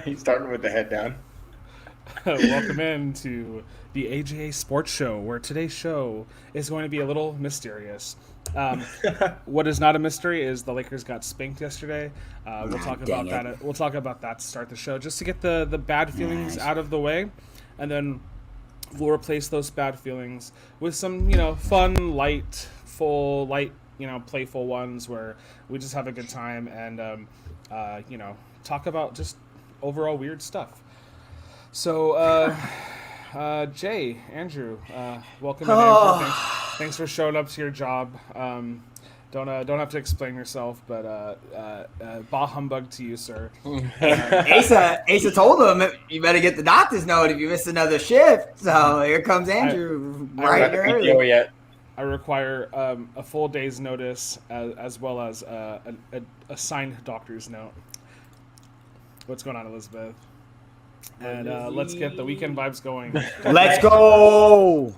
He's starting with the head down. Welcome in to the AJA Sports Show, where today's show is going to be a little mysterious. Um, what is not a mystery is the Lakers got spanked yesterday. We'll Ah, talk dang about it. that. We'll talk about that to start the show, just to get the bad feelings Nice. out of the way, and then we'll replace those bad feelings with some, fun, playful ones where we just have a good time and, talk about just overall weird stuff. So, Jay, Andrew, welcome in, Andrew. Thanks for showing up to your job. Don't have to explain yourself, but bah humbug to you, sir. Asa told him you better get the doctor's note if you miss another shift. So here comes Andrew I right Not and the early. PTO yet. I require a full day's notice as well as a signed doctor's note. What's going on, Elizabeth? And let's get the weekend vibes going. Let's go.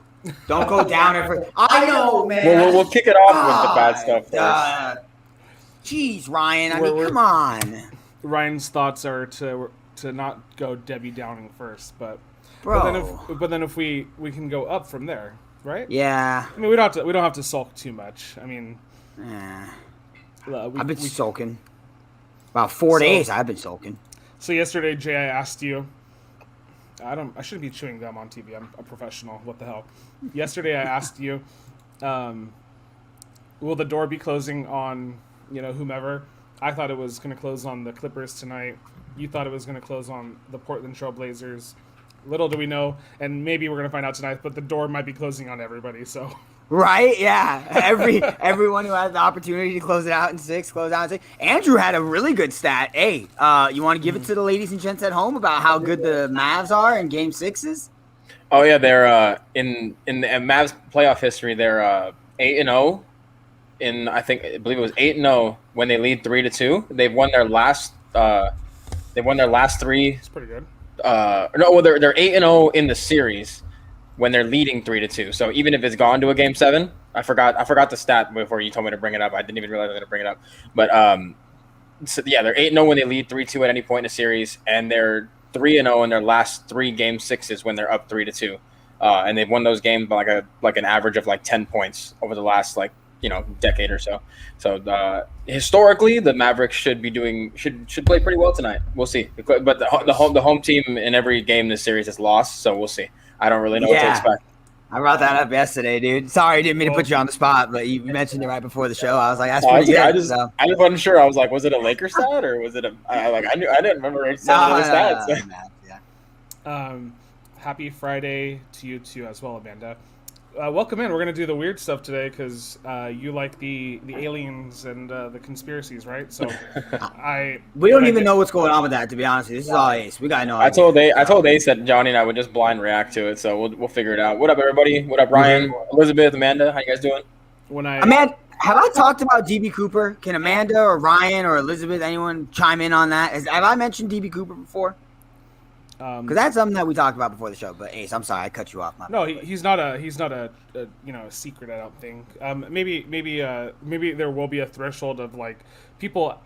Don't go down it for. I know, man. We'll kick it off with the bad stuff first. Jeez, Ryan. I We're- mean, come on, Ryan's thoughts are to not go Debbie Downing first, but bro. but then if we can go up from there, right? Yeah. I mean, we don't have to sulk too much. I mean, I've been sulking. About 4 days, I've been sulking. So yesterday, Jay, I asked you. I shouldn't be chewing gum on TV. I'm a professional. What the hell? Yesterday, I asked you, will the door be closing on whomever? I thought it was going to close on the Clippers tonight. You thought it was going to close on the Portland Trail Blazers. Little do we know, and maybe we're going to find out tonight. But the door might be closing on everybody. So. Right? Yeah. Everyone who has the opportunity to close it out in 6, close out in 6. Andrew had a really good stat. Hey, you want to give it to the ladies and gents at home about how good the Mavs are in Game 6s? Oh yeah, they're in the Mavs playoff history. They're 8-0 I believe it was 8-0 when they lead 3-2. They've won their last. They won their last three. It's pretty good. They're 8-0 in the series when they're leading 3-2. So even if it's gone to a game 7, I forgot the stat before you told me to bring it up. I didn't even realize I was going to bring it up. But so yeah, they're 8-0 when they lead 3-2 at any point in the series, and they're 3-0 in their last 3 game 6s when they're up 3-2. And they've won those games by an average of 10 points over the last decade or so. So historically, the Mavericks should play pretty well tonight. We'll see. But the home team in every game this series has lost, so we'll see. I don't really know what to expect. I brought that up yesterday, dude. Sorry, I didn't mean to put you on the spot, but you mentioned it right before the show. I was like, that's pretty good. I just wasn't sure. I was like, was it a Lakers stat or was it I didn't remember some of the stats. Happy Friday to you too as well, Amanda. Welcome in. We're gonna do the weird stuff today because you like the aliens and the conspiracies, right? So we don't even know what's going on with that. To be honest, this is all Ace. We got no idea. I told Ace that Johnny and I would just blind react to it, so we'll figure it out. What up, everybody? What up, Ryan, Elizabeth, Amanda? How you guys doing? Amanda, have I talked about DB Cooper? Can Amanda or Ryan or Elizabeth, anyone chime in on that? Have I mentioned DB Cooper before? Because that's something that we talked about before the show. But Ace, I'm sorry, I cut you off. No, he's not a secret. I don't think. Maybe there will be a threshold of people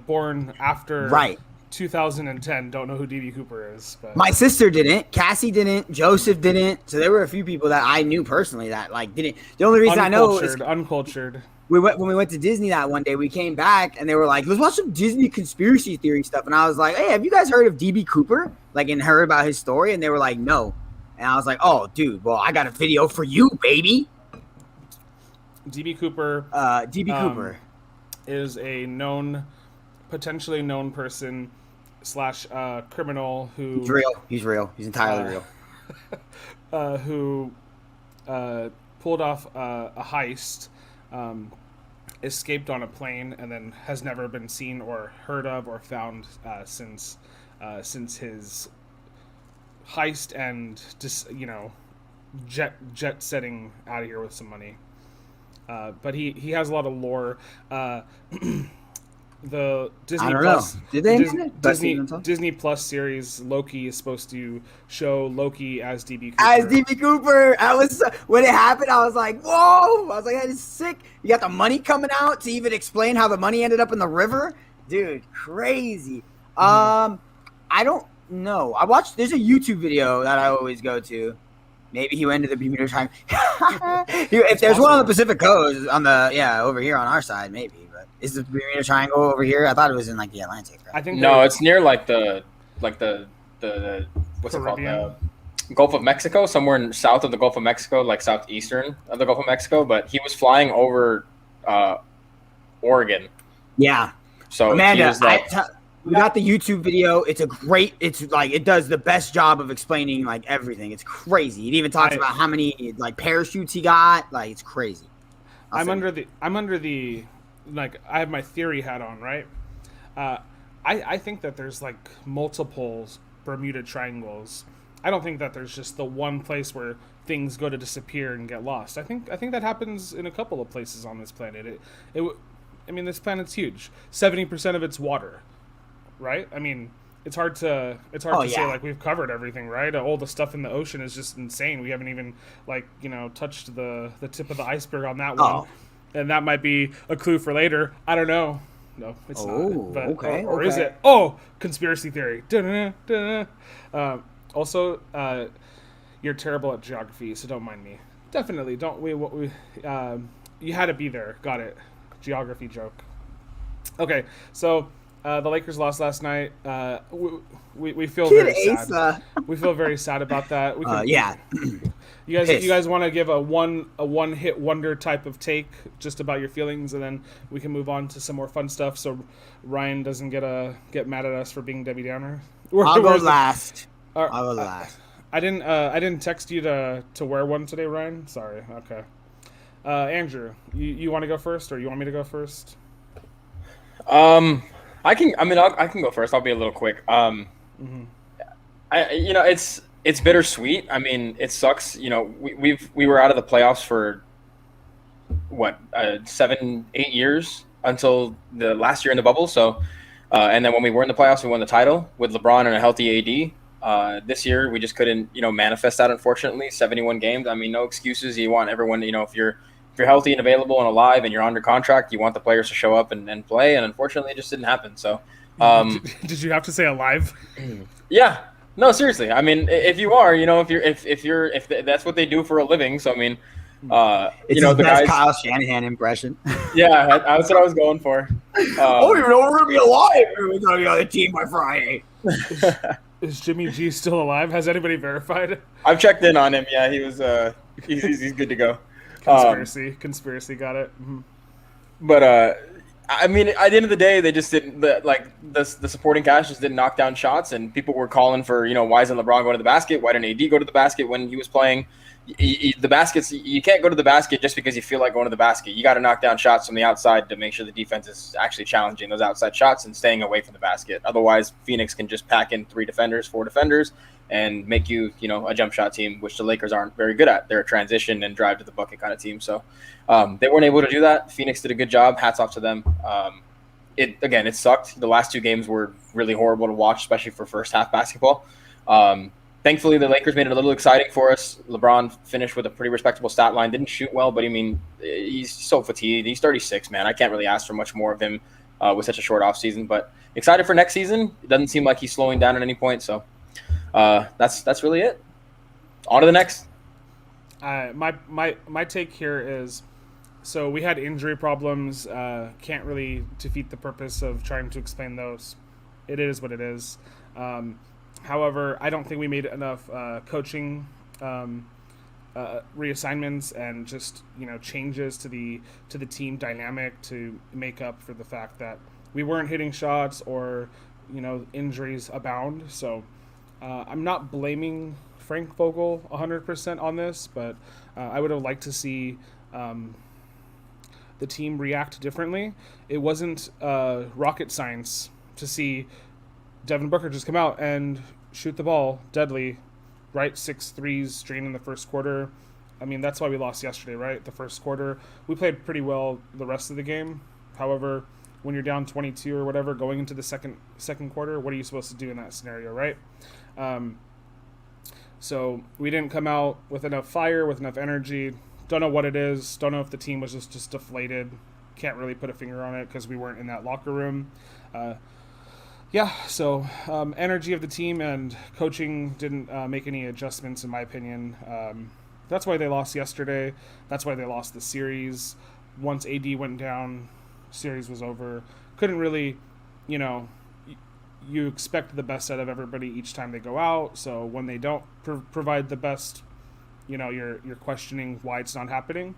born after 2010 don't know who DB Cooper is. But my sister didn't. Cassie didn't. Joseph didn't. So there were a few people that I knew personally that didn't. The only reason I know is uncultured. When we went to Disney that one day, we came back and they were like, let's watch some Disney conspiracy theory stuff. And I was like, hey, have you guys heard of DB Cooper? And heard about his story? And they were like, no. And I was like, oh, dude, well, I got a video for you, baby. DB Cooper. DB Cooper is a potentially known person / criminal who. He's real. He's real. He's entirely real. Who pulled off a heist. Escaped on a plane and then has never been seen or heard of or found since his heist and just jet setting out of here with some money. But he has a lot of lore. The Disney Plus. Did they Disney Plus series Loki is supposed to show Loki as DB Cooper. As DB Cooper, when it happened, I was like, "Whoa!" I was like, "That is sick." You got the money coming out to even explain how the money ended up in the river, dude. Crazy. I I don't know. There's a YouTube video that I always go to. Maybe he went to the Bermuda Triangle. If there's one on the Pacific Coast, over here on our side, maybe. But is the Bermuda Triangle over here? I thought it was in like the Atlantic. Right? I think No, it's near like the what's it called? Caribbean. The Gulf of Mexico, somewhere south of the Gulf of Mexico, like southeastern of the Gulf of Mexico. But he was flying over Oregon. Yeah. So Amanda, he was like, we got the YouTube video. It does the best job of explaining like everything. It's crazy. It even talks about how many like parachutes he got. Like it's crazy. I'm under the like I have my theory hat on, right? I think that there's like multiple Bermuda Triangles. I don't think that there's just the one place where things go to disappear and get lost. I think that happens in a couple of places on this planet. I mean, this planet's huge. 70% of it's water, right? I mean, it's hard to say like we've covered everything, right? All the stuff in the ocean is just insane. We haven't even touched the tip of the iceberg on that one, and that might be a clue for later. I don't know. No, it's not. But, okay. Or is it? Oh, conspiracy theory. Also, you're terrible at geography, so don't mind me. Definitely don't. You had to be there. Got it. Geography joke. Okay, so the Lakers lost last night. We feel very sad. We feel very sad about that. You guys want to give a one hit wonder type of take just about your feelings, and then we can move on to some more fun stuff. So Ryan doesn't get mad at us for being Debbie Downer. I'll go last. I'll go last. I didn't text you to wear one today, Ryan. Sorry. Okay. Andrew, you want to go first, or you want me to go first? I can go first. I'll be a little quick. It's bittersweet. I mean, it sucks. We were out of the playoffs for what 7-8 years until the last year in the bubble. So, and then when we were in the playoffs, we won the title with LeBron and a healthy AD. This year, we just couldn't manifest that. Unfortunately, 71 games. I mean, no excuses. You want everyone. If you're healthy and available and alive and you're under contract, you want the players to show up and play. And unfortunately, it just didn't happen. So, did you have to say alive? Yeah. No, seriously. I mean, if you are, if that's what they do for a living. So I mean, it's the best Kyle Shanahan impression. Yeah, that's what I was going for. I don't even know we're gonna be alive. We're gonna be on the team by Friday. Is Jimmy G still alive? Has anybody verified? I've checked in on him. Yeah, he was. He's good to go. Conspiracy. Got it. Mm-hmm. But I mean, at the end of the day, they just didn't the supporting cast just didn't knock down shots, and people were calling for why isn't LeBron going to the basket? Why didn't AD go to the basket when he was playing? The baskets, you can't go to the basket just because you feel like going to the basket. You got to knock down shots from the outside to make sure the defense is actually challenging those outside shots and staying away from the basket. Otherwise, Phoenix can just pack in 4 defenders, and make you, a jump shot team, which the Lakers aren't very good at. They're a transition and drive to the bucket kind of team. So they weren't able to do that. Phoenix did a good job. Hats off to them. It sucked. The last 2 games were really horrible to watch, especially for first half basketball. Thankfully, the Lakers made it a little exciting for us. LeBron finished with a pretty respectable stat line. Didn't shoot well, but he's so fatigued. He's 36, man. I can't really ask for much more of him with such a short offseason. But excited for next season. It doesn't seem like he's slowing down at any point. So that's really it. On to the next. My take here is, so we had injury problems. Can't really defeat the purpose of trying to explain those. It is what it is. However, I don't think we made enough coaching reassignments and just changes to the team dynamic to make up for the fact that we weren't hitting shots or injuries abound. So I'm not blaming Frank Vogel 100% on this, but I would have liked to see the team react differently. It wasn't rocket science to see Devin Booker just come out and shoot the ball deadly, right? 6 threes straight in the first quarter. I mean, that's why we lost yesterday, right? The first quarter. We played pretty well the rest of the game. However, when you're down 22 or whatever going into the second quarter, what are you supposed to do in that scenario, right? So we didn't come out with enough fire, with enough energy. Don't know what it is. Don't know if the team was just deflated. Can't really put a finger on it because we weren't in that locker room. Yeah, so energy of the team and coaching didn't make any adjustments, in my opinion. That's why they lost yesterday. That's why they lost the series. Once AD went down, series was over. Couldn't really, you know, you expect the best out of everybody each time they go out. So when they don't provide the best, you're questioning why it's not happening.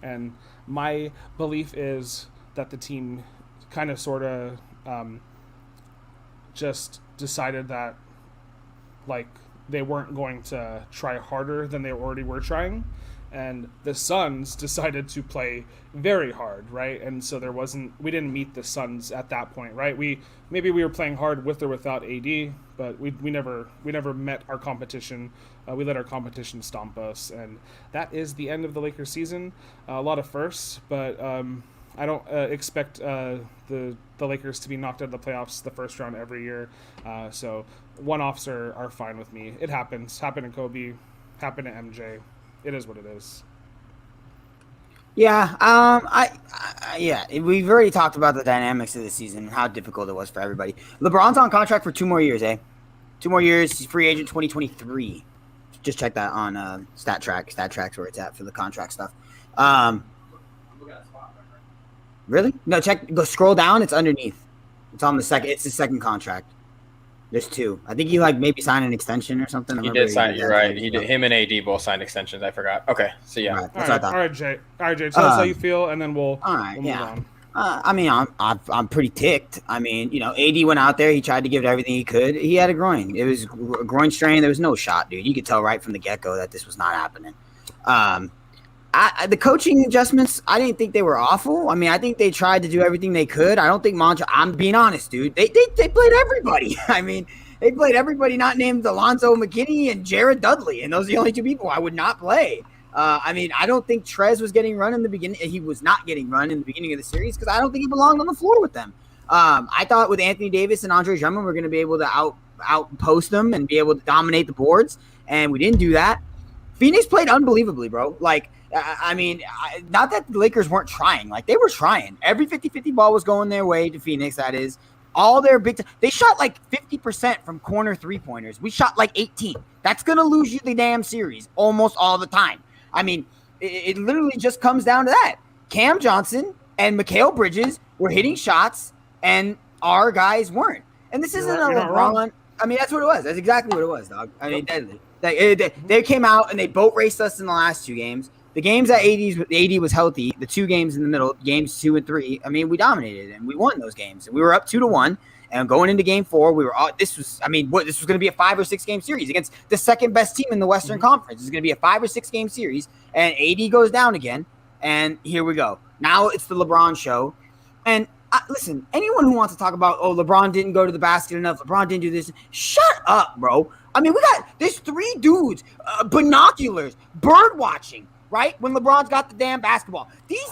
And my belief is that the team kind of sort of just decided that like they weren't going to try harder than they already were trying, and the Suns decided to play very hard, right? And so we didn't meet the Suns at that point, right? We were playing hard with or without AD, but we never met our competition. We let our competition stomp us, and that is the end of the Lakers season. A lot of firsts, but I don't expect the Lakers to be knocked out of the playoffs the first round every year. So one-offs are fine with me. It happens. Happened to Kobe. Happened to MJ. It is what it is. Yeah, yeah, we've already talked about the dynamics of the season and how difficult it was for everybody. LeBron's on contract for 2 more years, eh? 2 more years. He's free agent 2023. Just check that on StatTrack. StatTrack's where it's at for the contract stuff. Really? No, go scroll down. It's underneath. It's on the second. It's the second contract. There's 2. I think he maybe signed an extension or something. He did sign. You're right. He did. Him and AD both signed extensions. I forgot. Okay, so yeah. Right, that's what I thought. All right, Jay. Tell us how you feel, and then we'll move on. I mean, I'm pretty ticked. I mean, AD went out there. He tried to give it everything he could. He had a groin. It was a groin strain. There was no shot, dude. You could tell right from the get-go that this was not happening. The coaching adjustments, I didn't think they were awful. I mean, I think they tried to do everything they could. I don't think I'm being honest, dude. They played everybody. I mean, they played everybody not named Alonzo McKinney and Jared Dudley, and those are the only 2 people I would not play. I mean, I don't think Trez was getting run in the beginning. He was not getting run in the beginning of the series because I don't think he belonged on the floor with them. I thought with Anthony Davis and Andre Drummond, we're going to be able to outpost them and be able to dominate the boards, and we didn't do that. Phoenix played unbelievably, bro. I mean, not that the Lakers weren't trying. They were trying. Every 50-50 ball was going their way to Phoenix, that is. All their they shot 50% from corner 3-pointers. We shot 18. That's going to lose you the damn series almost all the time. I mean, it literally just comes down to that. Cam Johnson and Mikal Bridges were hitting shots, and our guys weren't. And this isn't a LeBron. I mean, that's what it was. That's exactly what it was, dog. I mean, deadly. They came out and they boat raced us in the last 2 games. The games that AD was healthy, the 2 games in the middle, games 2 and 3. I mean, we dominated and we won those games. And we were up 2-1. And going into game 4, this was going to be a 5 or 6 game series against the second best team in the Western Conference. It's going to be a 5 or 6 game series. And AD goes down again. And here we go. Now it's the LeBron show. And listen, anyone who wants to talk about, LeBron didn't go to the basket enough, LeBron didn't do this, shut up, bro. I mean, there's 3 dudes, binoculars, bird watching. Right when LeBron's got the damn basketball, these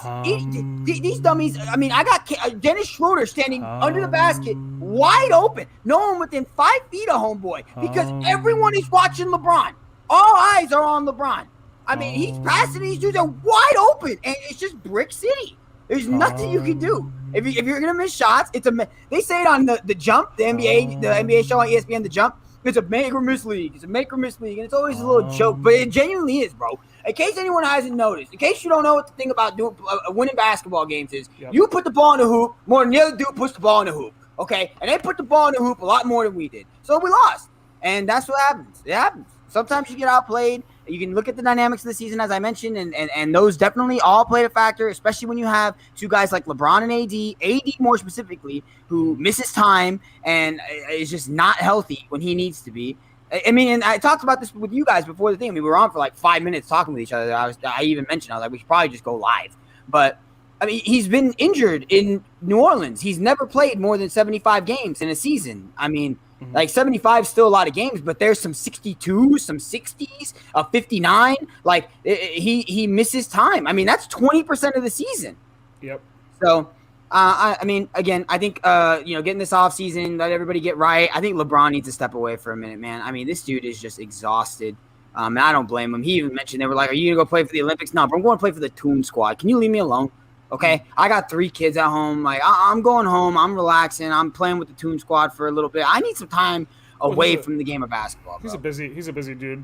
dummies. I mean, I got Dennis Schroeder standing under the basket, wide open, no one within 5 feet of homeboy, because everyone is watching LeBron. All eyes are on LeBron. I mean, he's passing; these dudes are wide open, and it's just brick city. There's nothing you can do if you're gonna miss shots. They say it on the Jump, the NBA show on ESPN, the Jump. It's a make or miss league. It's a make or miss league, and it's always a little joke, but it genuinely is, bro. In case anyone hasn't noticed, in case you don't know what the thing about doing winning basketball games is, you put the ball in the hoop more than the other dude puts the ball in the hoop, okay? And they put the ball in the hoop a lot more than we did. So we lost, and that's what happens. It happens. Sometimes you get outplayed. You can look at the dynamics of the season, as I mentioned, and those definitely all played a factor, especially when you have 2 guys like LeBron and AD more specifically, who misses time and is just not healthy when he needs to be. I mean, and I talked about this with you guys before the thing. I mean, we were on for 5 minutes talking with each other. I even mentioned, I was like, we should probably just go live. But, I mean, he's been injured in New Orleans. He's never played more than 75 games in a season. I mean, 75 is still a lot of games, but there's some 62s, some 60s, a 59. He misses time. I mean, that's 20% of the season. Yep. So, I mean, again, I think, getting this offseason, let everybody get right. I think LeBron needs to step away for a minute, man. I mean, this dude is just exhausted. And I don't blame him. He even mentioned, they were like, are you going to go play for the Olympics? No, bro, I'm going to play for the Toon Squad. Can you leave me alone? Okay, I got 3 kids at home. Like I'm going home. I'm relaxing. I'm playing with the Toon Squad for a little bit. I need some time away from the game of basketball. Bro. He's a busy dude.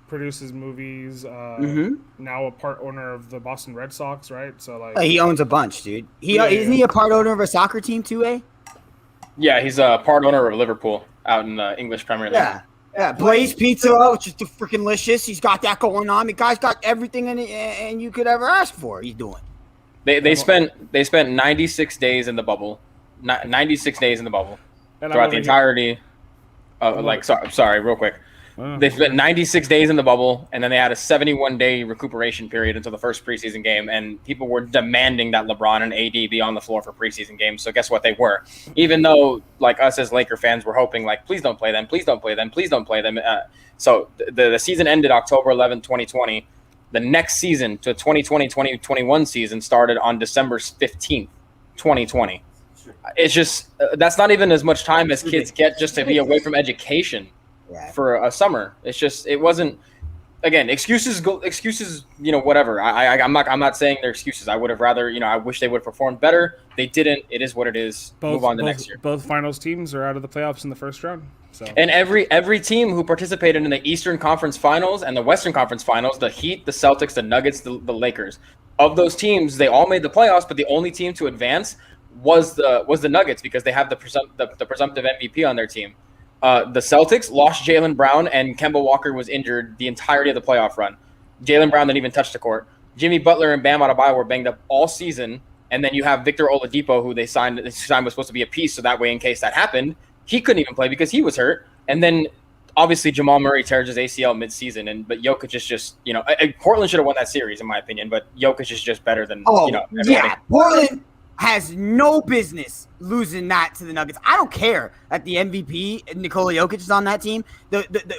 Produces movies. Now a part owner of the Boston Red Sox, right? So like he owns a bunch, dude. Isn't he a part owner of a soccer team too? Yeah, he's a part owner of Liverpool out in the English Premier League. Yeah, Blaze Pizza, which is freaking delicious. He's got that going on. The guy's got everything in it, and you could ever ask for. He's doing. They spent 96 days in the bubble, 96 days in the bubble throughout the entirety. Sorry, real quick. They spent 96 days in the bubble, and then they had a 71-day recuperation period until the first preseason game, and people were demanding that LeBron and AD be on the floor for preseason games. So guess what? They were. Even though, like, us as Laker fans were hoping, like, please don't play them, please don't play them, please don't play them. So the season ended October 11, 2020. The next season, to 2020-2021 season, started on December 15th, 2020. It's just that's not even as much time as kids get just to be away from education. For a summer. It wasn't, again, excuses, whatever. I'm not saying they're excuses. I would have rather, I wish they would have performed better. They didn't. It is what it is. Move on to next year. Both finals teams are out of the playoffs in the first round. So. And every team who participated in the Eastern Conference Finals and the Western Conference Finals, the Heat, the Celtics, the Nuggets, the Lakers, of those teams, they all made the playoffs, but the only team to advance was the Nuggets because they have the presumptive MVP on their team. The Celtics lost Jaylen Brown, and Kemba Walker was injured the entirety of the playoff run. Jaylen Brown didn't even touch the court. Jimmy Butler and Bam Adebayo were banged up all season, and then you have Victor Oladipo, who they signed was supposed to be a piece, so that way in case that happened, he couldn't even play because he was hurt. And then obviously Jamal Murray tears his ACL midseason, but Jokic is just Portland should have won that series in my opinion, but Jokic is just better than everybody. Portland has no business losing that to the Nuggets. I don't care that the MVP, Nikola Jokic, is on that team.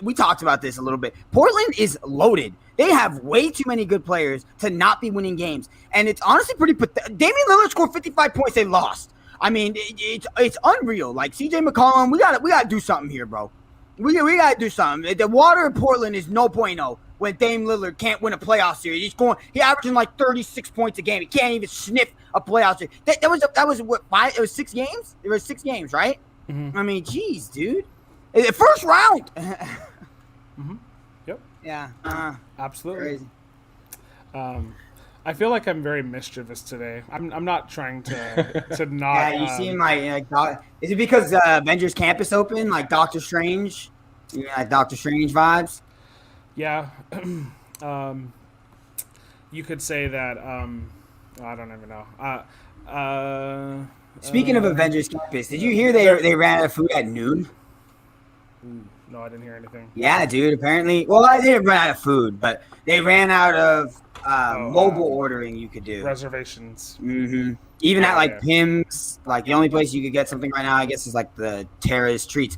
We talked about this a little bit. Portland is loaded. They have way too many good players to not be winning games. And it's honestly pretty pathetic. Damian Lillard scored 55 points. They lost. I mean, it's unreal. Like, CJ McCollum, we got to do something here, bro. We got to do something. The water in Portland is no bueno when Dame Lillard can't win a playoff series. He's averaging like 36 points a game. He can't even sniff a playoff series. That was what, 5? It was 6 games? There was 6 games, right? Mm-hmm. I mean, geez, dude. First round. Mm-hmm. Yep. Yeah. Absolutely. Crazy. I feel like I'm very mischievous today. I'm not trying to not. Yeah, you seem like is it because Avengers Campus open, like Doctor Strange? Like Doctor Strange vibes. Yeah, you could say that. I don't even know. Speaking of Avengers Campus, did you hear they ran out of food at noon? No, I didn't hear anything. Yeah, dude. Apparently, well, I didn't run out of food, but they ran out of mobile ordering you could do. Reservations. Mm-hmm. Even at like Pim's, like the only place you could get something right now, I guess, is like the Terrace Treats.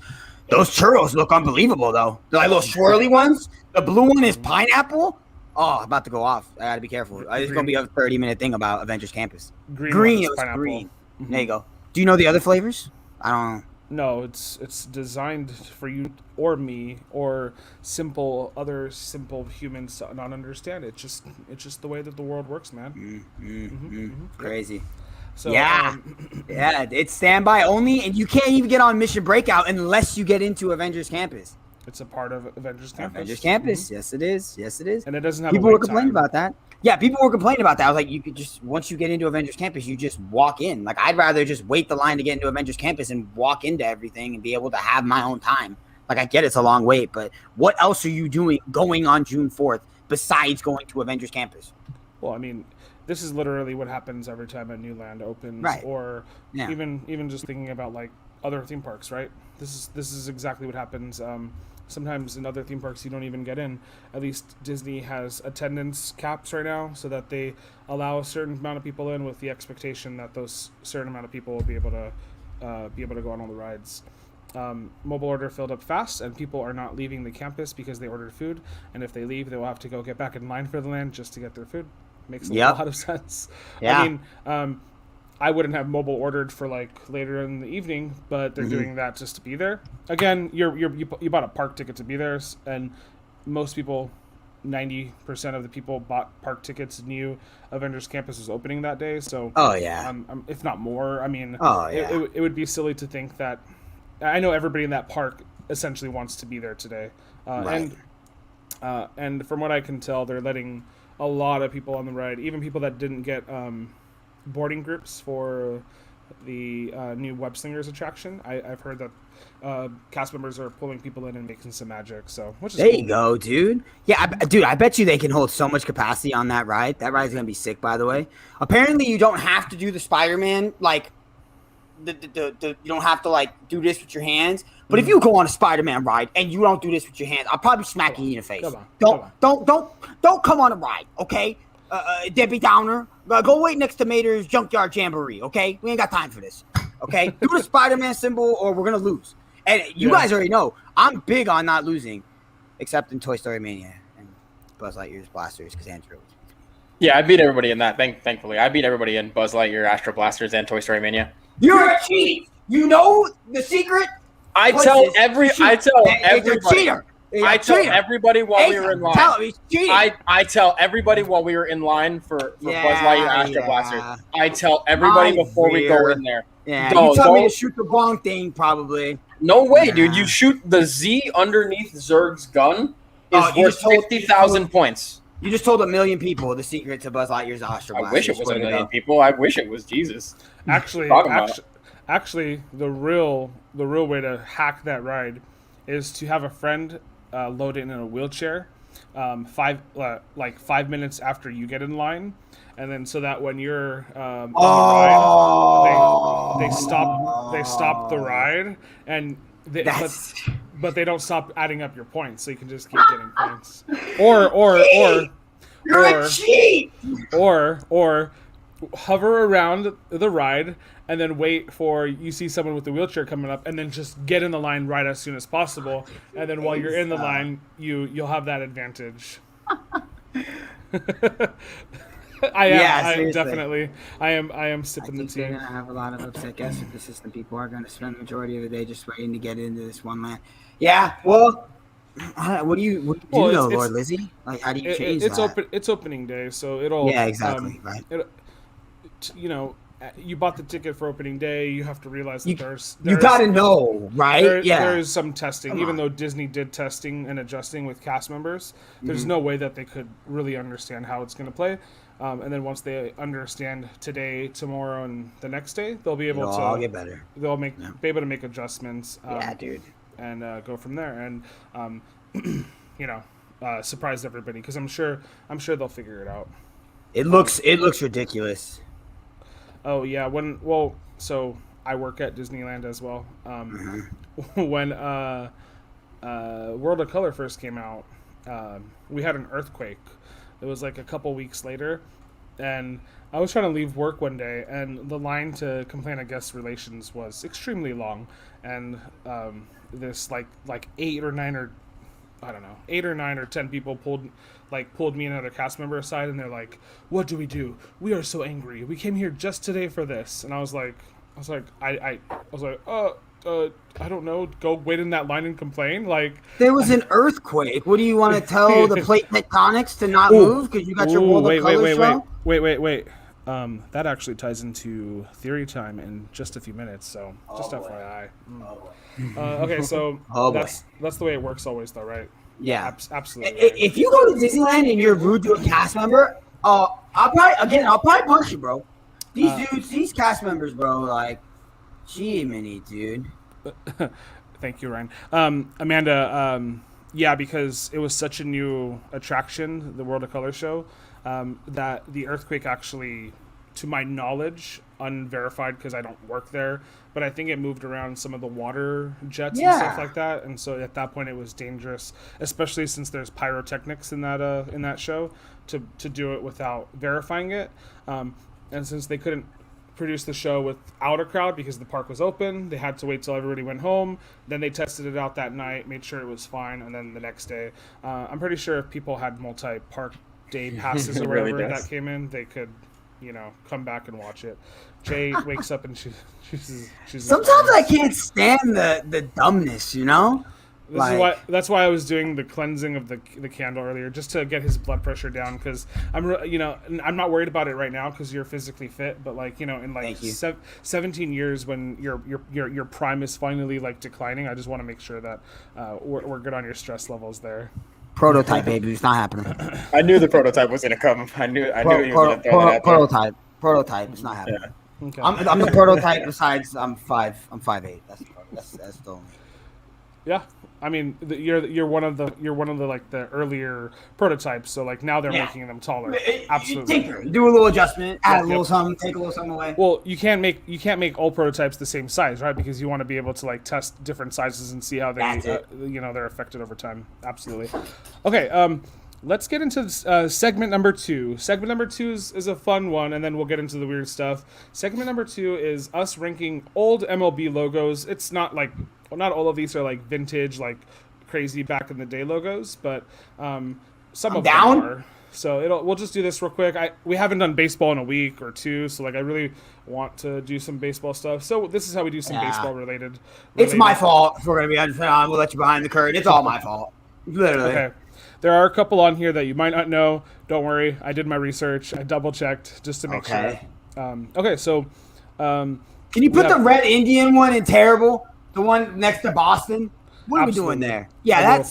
Those churros look unbelievable, though. They're like little swirly ones. The blue one is pineapple. Oh, I'm about to go off. I got to be careful. It's going to be a 30-minute thing about Avengers Campus. Green. It was pineapple. Green. Mm-hmm. There you go. Do you know the other flavors? I don't know. No, it's designed for you or me or other simple humans to not understand. It's just the way that the world works, man. Crazy. So, yeah, it's standby only, and you can't even get on Mission Breakout unless you get into Avengers Campus. It's a part of Avengers Campus. Avengers Campus, yes it is. Yes it is. And it doesn't have. People were complaining about that. Yeah, people were complaining about that. I was like, you could just once you get into Avengers Campus, you just walk in. Like, I'd rather just wait the line to get into Avengers Campus and walk into everything and be able to have my own time. Like, I get it's a long wait, but what else are you doing going on June 4th besides going to Avengers Campus? Well, I mean, this is literally what happens every time a new land opens, right. Or even just thinking about like other theme parks, right? This is exactly what happens. Sometimes in other theme parks you don't even get in. At least Disney has attendance caps right now, so that they allow a certain amount of people in with the expectation that those certain amount of people will be able to go on all the rides. Mobile order filled up fast, and people are not leaving the campus because they ordered food. And if they leave, they will have to go get back in line for the land just to get their food. Makes a lot of sense. Yeah. I mean, I wouldn't have mobile ordered for like later in the evening, but they're doing that just to be there. Again, you bought a park ticket to be there, and most people 90% of the people bought park tickets knew Avengers Campus was opening that day. So, Oh yeah. If not more, I mean, Oh yeah. it would be silly to think that. I know everybody in that park essentially wants to be there today, Right. and from what I can tell, they're letting a lot of people on the ride, even people that didn't get boarding groups for the new Web Slingers attraction. I've heard that cast members are pulling people in and making some magic. So, which is There cool. you go, dude. Yeah, dude, I bet you they can hold so much capacity on that ride. That ride's gonna be sick, by the way. Apparently, you don't have to do the Spider-Man like you don't have to like do this with your hands. But if you go on a Spider-Man ride and you don't do this with your hands, I'll probably smack you in the face. Come on. Don't come on a ride, okay? Debbie Downer, go wait next to Mater's Junkyard Jamboree, okay? We ain't got time for this, okay? Do the Spider-Man symbol or we're gonna lose. And you guys already know I'm big on not losing, except in Toy Story Mania and Buzz Lightyear's Blasters because Andrew. Yeah, I beat everybody in that. Thankfully, I beat everybody in Buzz Lightyear, Astro Blasters, and Toy Story Mania. You're a cheat. You know the secret. I tell everybody while we were in line. I tell everybody while we were in line for Buzz Lightyear Astro Blaster. I tell everybody before we go in there. Yeah, you tell me to shoot the wrong thing, probably. No way, dude. You shoot the Z underneath Zurg's gun is worth 50,000 points. You just told 1 million people the secret to Buzz Lightyear's Astro Blaster. I wish it was 1 million people. I wish it was Jesus. Actually, the real way to hack that ride is to have a friend load it in a wheelchair, 5 minutes after you get in line, and then so that when you're on the ride, they stop the ride, and but they don't stop adding up your points, so you can just keep getting points. Or hover around the ride and then wait for you see someone with the wheelchair coming up and then just get in the line right as soon as possible, and then while you're in the line you'll have that advantage. I am sipping the tea. They're gonna have a lot of upset guests with the system. People are gonna spend the majority of the day just waiting to get into this one land. Yeah, well, what do you do, Lord Lizzie? Like, how do you change that? It's opening day, so it'll. Yeah, exactly. Right. You bought the ticket for opening day. You have to realize that there's you gotta know, right? There is some testing. Even though Disney did testing and adjusting with cast members, there's no way that they could really understand how it's going to play. And then once they understand today, tomorrow, and the next day, they'll be able to get better. They'll be able to make adjustments. Dude. And go from there, and surprise everybody, because I'm sure they'll figure it out. It looks ridiculous. Oh yeah, so I work at Disneyland as well. When World of Color first came out, we had an earthquake. It was like a couple weeks later, and I was trying to leave work one day, and the line to complain at guest relations was extremely long, and this like 8 or 9 or 10 people pulled me and another cast member aside, and they're like, "What do we do? We are so angry. We came here just today for this." And I was like, I don't know. Go wait in that line and complain. Like, there was an earthquake. What do you want to tell the plate tectonics to not move because you got your World of Color show? Wait. That actually ties into theory time in just a few minutes. So just FYI. Okay, so that's the way it works always, though, right? Yeah, absolutely. Right. If you go to Disneyland and you're rude to a cast member, I'll probably punch you, bro. These cast members, bro, like, gee, mini dude. Thank you, Ryan. Amanda, yeah, because it was such a new attraction, the World of Color show, that the earthquake actually, to my knowledge, unverified because I don't work there, but I think it moved around some of the water jets and stuff like that, and so at that point it was dangerous, especially since there's pyrotechnics in that show, to do it without verifying it, and since they couldn't produce the show without a crowd because the park was open, they had to wait till everybody went home. Then they tested it out that night, made sure it was fine, and then the next day, I'm pretty sure if people had multi-park day passes or whatever that came in, they could, come back and watch it. Jay wakes up and she's sometimes I can't stand the dumbness, That's why I was doing the cleansing of the candle earlier, just to get his blood pressure down. Because I'm not worried about it right now because you're physically fit. But like in like 17 years when your prime is finally like declining, I just want to make sure that we're good on your stress levels there. Prototype, baby, it's not happening. I knew the prototype was gonna come. I knew he was gonna throw that out there. Prototype, it's not happening. Yeah. Okay. I'm the prototype. Besides, I'm 5'8". That's the only. Yeah, I mean, you're one of the like the earlier prototypes. So like now they're making them taller. Absolutely. Do a little adjustment, add a little something, take a little something away. Well, you can't make all prototypes the same size, right? Because you want to be able to like test different sizes and see how they they're affected over time. Absolutely. Okay. Let's get into segment number 2. Segment number 2 is a fun one, and then we'll get into the weird stuff. Segment number 2 is us ranking old MLB logos. It's not like, well, not all of these are like vintage, like crazy back in the day logos, but some of them are. So we'll just do this real quick. We haven't done baseball in a week or two, so like I really want to do some baseball stuff. So this is how we do some baseball related. It's my fault. If we're gonna be honest, we'll let you behind the curtain. It's all my fault. Literally. Okay. There are a couple on here that you might not know. Don't worry. I did my research. I double checked just to make sure. Okay, so can you put the Red Indian one in terrible? The one next to Boston? What are we doing there? Yeah,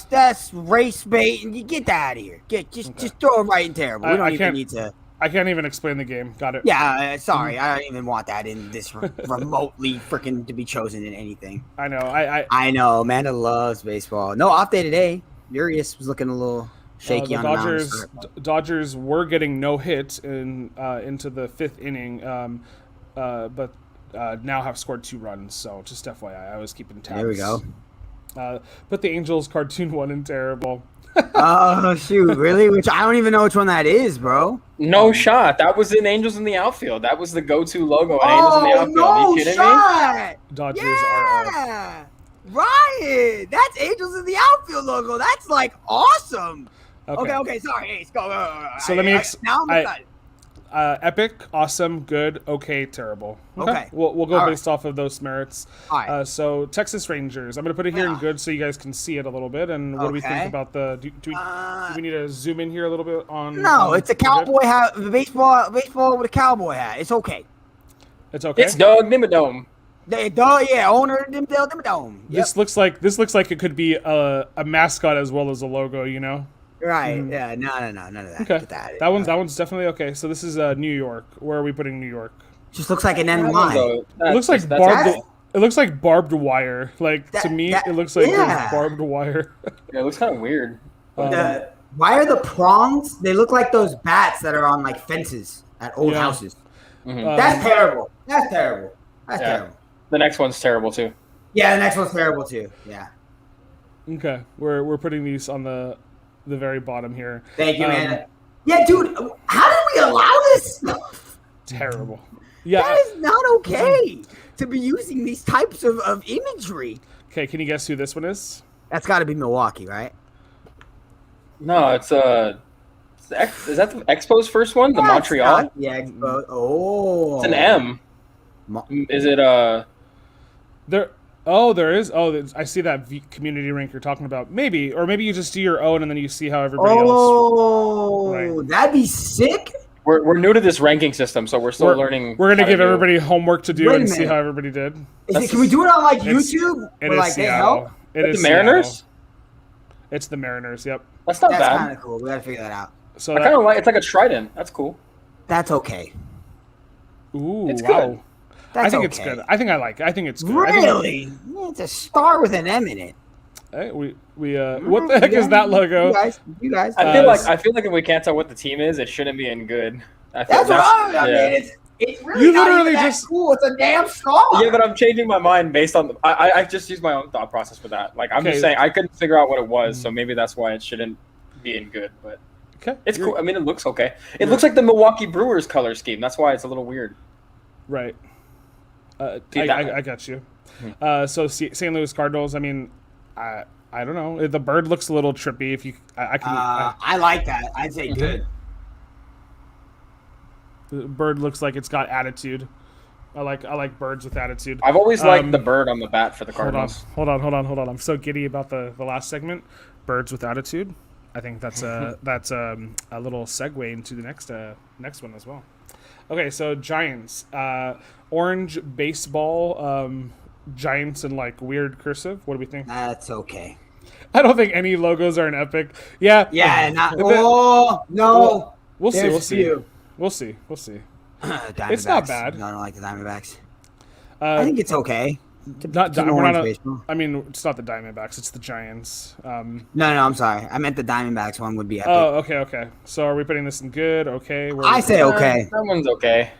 that's race bait, and you get that out of here. Just throw it right in terrible. We don't even need to. I can't even explain the game. Got it. Yeah, sorry. I don't even want that in this remotely freaking to be chosen in anything. I know. I know. Amanda loves baseball. No off day today. Urias was looking a little shaky on the mound. Dodgers were getting no hit into the 5th inning, but now have scored 2 runs. So just FYI, I was keeping tabs. There we go. Put the Angels cartoon one in terrible. Oh shoot! Really? Which I don't even know which one that is, bro. No shot. That was in Angels in the Outfield. That was the go-to logo in Angels in the Outfield. Are you kidding me? Dodgers are. Ryan, that's Angels in the Outfield logo. That's like awesome. Okay. Sorry, Ace, go. So let me. Now I'm excited. Epic, awesome, good, okay, terrible. Okay. We'll go based off of those merits. All right. So Texas Rangers. I'm gonna put it here in good so you guys can see it a little bit. And what do we think about the? Do we need to zoom in here a little bit on? No, it's a cowboy hat. Baseball with a cowboy hat. It's okay. It's okay. It's Doug Dimmadome. Owner Dimmadome. Yep. This looks like it could be a mascot as well as a logo. You know. Right. Yeah. No. None of that. Okay. That one's definitely okay. So this is New York. Where are we putting New York? Just looks like an NY. It looks like barbed. It looks like barbed wire. Like to me, it looks like barbed wire. Yeah, it looks kind of weird. Why are the prongs? They look like those bats that are on like fences at old houses. Mm-hmm. That's terrible. That's terrible. The next one's terrible too. Yeah, the next one's terrible too. Yeah. Okay, we're putting these on the very bottom here. Thank you, man. Yeah, dude, how did we allow this? Terrible. Yeah, that is not okay to be using these types of imagery. Okay, can you guess who this one is? That's got to be Milwaukee, right? No, it's is that the Expos first one? The Montreal? Yeah, Expo. Oh. It's an M. Is it there? Oh, there is. Oh, I see that community rank you're talking about. Maybe, or maybe you just do your own and then you see how everybody else. Oh, right. That'd be sick. We're new to this ranking system, so we're still learning. We're gonna give everybody homework to do and see how everybody did. Can we do it on like YouTube? It is Seattle. It is the Mariners. It's the Mariners. Yep. That's not bad. That's kind of cool. We gotta figure that out. So I kind of like. It's like a trident. That's cool. That's okay. Ooh, it's wow. good. I think it's good. I think I like it. I think it's good. Really? It's a star with an M in it. Hey, what the heck is that logo? You guys. I feel like if we can't tell what the team is, it shouldn't be in good. That's what I mean. It's really you not literally even that cool. It's a damn star. Yeah, but I'm changing my mind based on. I just used my own thought process for that. Like I'm just saying, I couldn't figure out what it was, so maybe that's why it shouldn't be in good. But it's cool. I mean, it looks okay. It looks like the Milwaukee Brewers color scheme. That's why it's a little weird. Right. I got you. So St. Louis Cardinals. I mean, I don't know. The bird looks a little trippy. If you, I like that. I'd say good. The bird looks like it's got attitude. I like birds with attitude. I've always liked the bird on the bat for the Cardinals. Hold on. I'm so giddy about the last segment, birds with attitude. I think that's a little segue into the next one as well. Okay, so Giants, orange baseball, Giants in like weird cursive. What do we think? That's okay. I don't think any logos are an epic. Yeah. Yeah. No. We'll see. There's few. We'll see. Diamondbacks. It's not bad. No, I don't like the Diamondbacks. I think it's okay. I mean, it's not the Diamondbacks. It's the Giants. No, I'm sorry. I meant the Diamondbacks one would be epic. Oh, okay. So are we putting this in good? Okay. I say okay. That one's okay.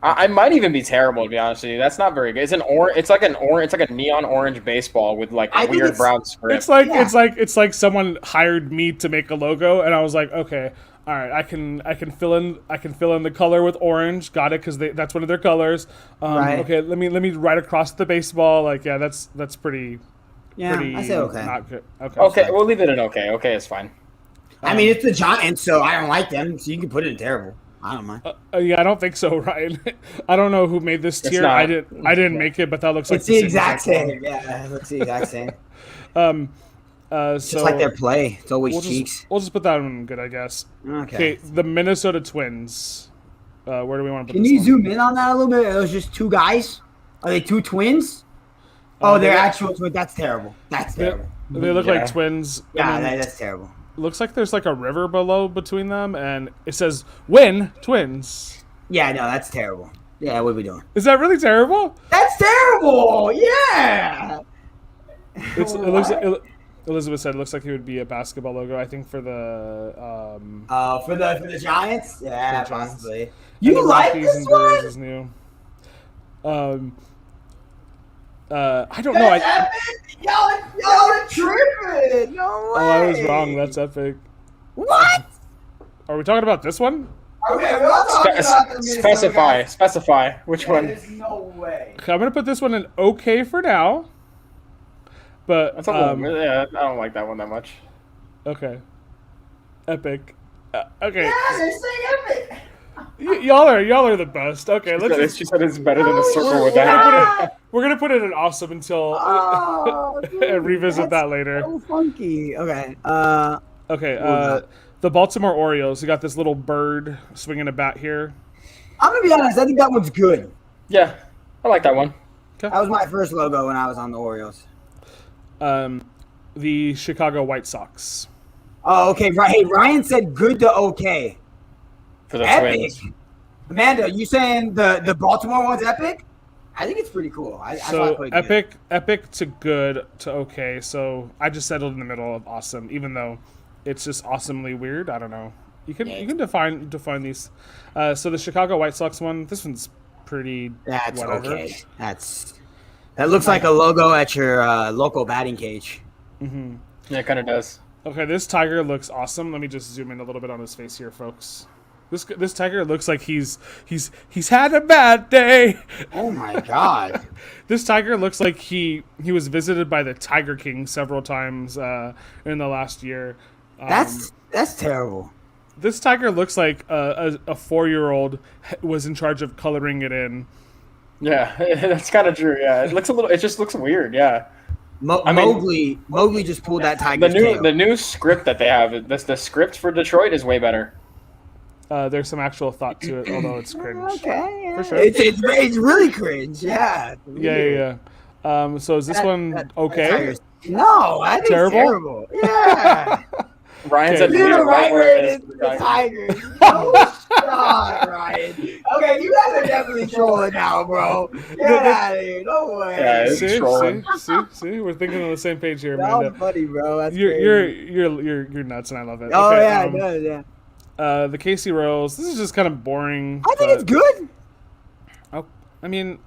I might even be terrible, to be honest with you. That's not very good. It's like a neon orange baseball with like weird brown script. It's like someone hired me to make a logo, and I was like, okay, all right, I can fill in the color with orange. Got it, because that's one of their colors. Right. Okay, let me write across the baseball. Like, yeah, that's pretty. Yeah, pretty I say okay. Not good. Okay, we'll leave it in okay. Okay, it's fine. I mean, it's the Giants, so I don't like them. So you can put it in terrible. I don't mind. Yeah, I don't think so, Ryan. I don't know who made this tier. I didn't make it, but that looks like it's the exact same. Yeah, it looks the exact same. Just like their play, it's always cheeks. We'll just put that in good, I guess. Okay. The Minnesota Twins. Where do we want to put this? Can you zoom in on that a little bit? Are those just two guys? Are they two twins? Oh, they're actual twins. That's terrible. That's terrible. They look like twins. Yeah, that's terrible. Looks like there's like a river below between them, and it says "Win Twins." Yeah, no, that's terrible. Yeah, what are we doing? Is that really terrible? That's terrible. Yeah. It looks like Elizabeth said it looks like it would be a basketball logo. I think for the for the Giants. Yeah, possibly. You like this one? Is new. I don't know. Y'all are tripping. No way. Oh, I was wrong. That's epic. What? Are we talking about this one? Okay, we're not talking about the Specify which one. There's no way. Okay, I'm gonna put this one in okay for now. But That's I don't like that one that much. Okay. Epic. Okay. Yeah, they're saying epic. Y'all are the best. Okay, let's. She said it's better than the circle with that. We're gonna put it in awesome until and revisit that later. So funky. Okay. The Baltimore Orioles. You got this little bird swinging a bat here. I'm gonna be honest. I think that one's good. Yeah, I like that one. Okay. That was my first logo when I was on the Orioles. The Chicago White Sox. Oh, okay. Right. Hey, Ryan said good to okay. For the epic. Twins. Amanda, you saying the Baltimore one's epic? I think it's pretty cool. So epic to good to okay. So I just settled in the middle of awesome, even though it's just awesomely weird. I don't know. You can define these. So the Chicago White Sox one. This one's pretty. That's whatever. Okay. That looks like a logo at your local batting cage. Mm-hmm. Yeah, it kind of does. Okay, this tiger looks awesome. Let me just zoom in a little bit on his face here, folks. This tiger looks like he's had a bad day. Oh my god! This tiger looks like he was visited by the Tiger King several times in the last year. That's terrible. This tiger looks like a 4-year-old was in charge of coloring it in. Yeah, that's kind of true. Yeah, it just looks weird. Yeah. Mowgli just pulled that tiger's tail. The new script that they have, the script for Detroit is way better. There's some actual thought to it, although it's cringe. Okay, yeah. For sure. It's really cringe. Yeah. Yeah. So is this one okay? No, I think it's terrible. Yeah. Ryan said you're right where it is for the Tigers. No shot, Ryan. Okay, you guys are definitely trolling now, bro. Get out of here. No way. Yeah, it's trolling. See, we're thinking on the same page here, That's Amanda. funny, bro. That's you're nuts, and I love it. Oh okay, yeah, it does, yeah. The Casey Royals. This is just kind of boring. I think it's good. Oh, I mean,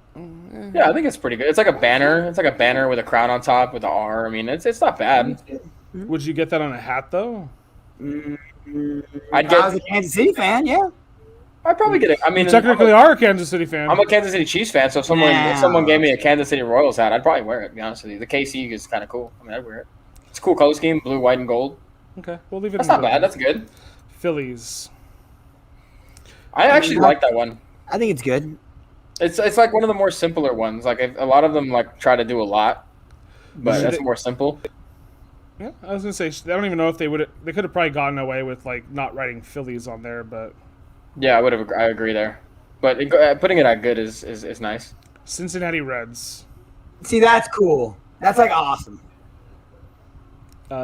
yeah, I think it's pretty good. It's like a banner. It's like a banner with a crown on top with the R. I mean, it's not bad. Would you get that on a hat though? I was a Kansas City fan, yeah. I'd probably get it. I mean, you technically are a Kansas City fan. I'm a Kansas City Chiefs fan, so if someone gave me a Kansas City Royals hat, I'd probably wear it. To be honest with you, the KC is kind of cool. I mean, I'd wear it. It's a cool color scheme: blue, white, and gold. Okay, we'll leave it. That's not bad. That's good. Phillies. I actually like that one. I think it's good. It's like one of the more simpler ones. Like a lot of them like try to do a lot, but that's more simple. Yeah, I was gonna say I don't even know if they would. They could have probably gotten away with like not writing Phillies on there, but Yeah, I agree there. But putting it at good is nice. Cincinnati Reds. See, that's cool. That's like awesome.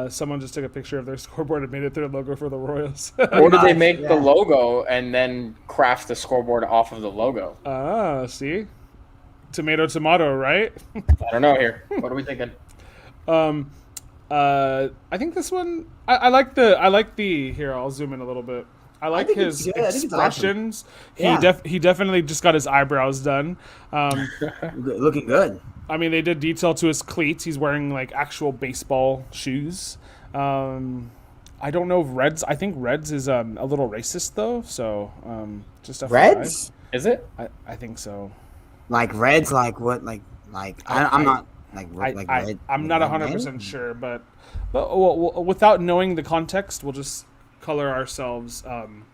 Someone just took a picture of their scoreboard and made it their logo for the Royals. Or did they make Yeah. the logo and then craft the scoreboard off of the logo? See, tomato, right? I don't know here. What are we thinking? I think this one. I like the. Here, I'll zoom in a little bit. I like think his it's good. I think it's expressions. Yeah. He definitely just got his eyebrows done. Looking good. I mean, they did detail to his cleats. He's wearing like actual baseball shoes. I don't know if Reds. I think Reds is a little racist though. So just FYI. Reds? Is it? I think so. Like Reds? Like what? I'm not like red. I'm not 100% sure, but well, without knowing the context, we'll just color ourselves on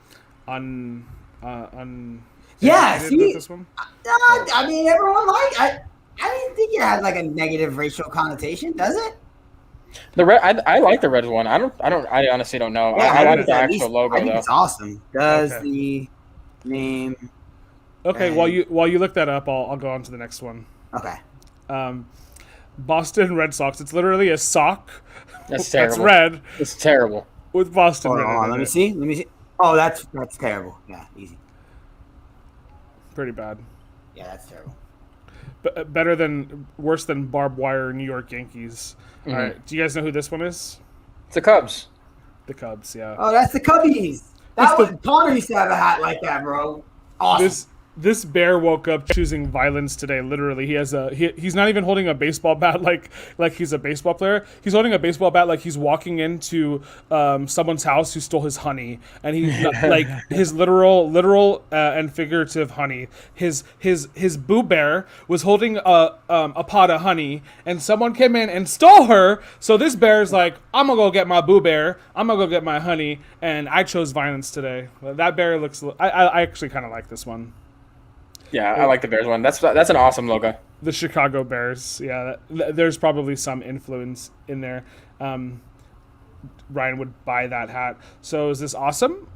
Yeah, with see, this one. I mean, everyone I didn't think it had like a negative racial connotation, does it? The red. I like the red one. I honestly don't know. Yeah, I like the at actual least- logo I think though. it's awesome. Does Okay. the name? Okay, and- while you look that up, I'll go on to the next one. Okay. Boston Red Sox. It's literally a sock That's that's terrible. red It's terrible. with Boston Hold written on. in Let me it. see. Let me see. Oh, that's terrible. Yeah, easy. Pretty bad. Yeah, that's terrible. Worse than barbed wire New York Yankees. All right, do you guys know who this one is? It's the Cubs. The Cubs. Yeah. Oh, that's the Cubbies. Connor used to have a hat like that, bro. Awesome. This bear woke up choosing violence today. Literally, he's not even holding a baseball bat like he's a baseball player. He's holding a baseball bat like he's walking into someone's house who stole his honey, and he's like his literal and figurative honey. His boo bear was holding a pot of honey, and someone came in and stole her. So this bear's like, I'm gonna go get my boo bear. I'm gonna go get my honey, and I chose violence today. That bear looks. I actually kind of like this one. Yeah, I like the Bears one. That's an awesome logo. The Chicago Bears. Yeah, there's probably some influence in there. Ryan would buy that hat. So is this awesome?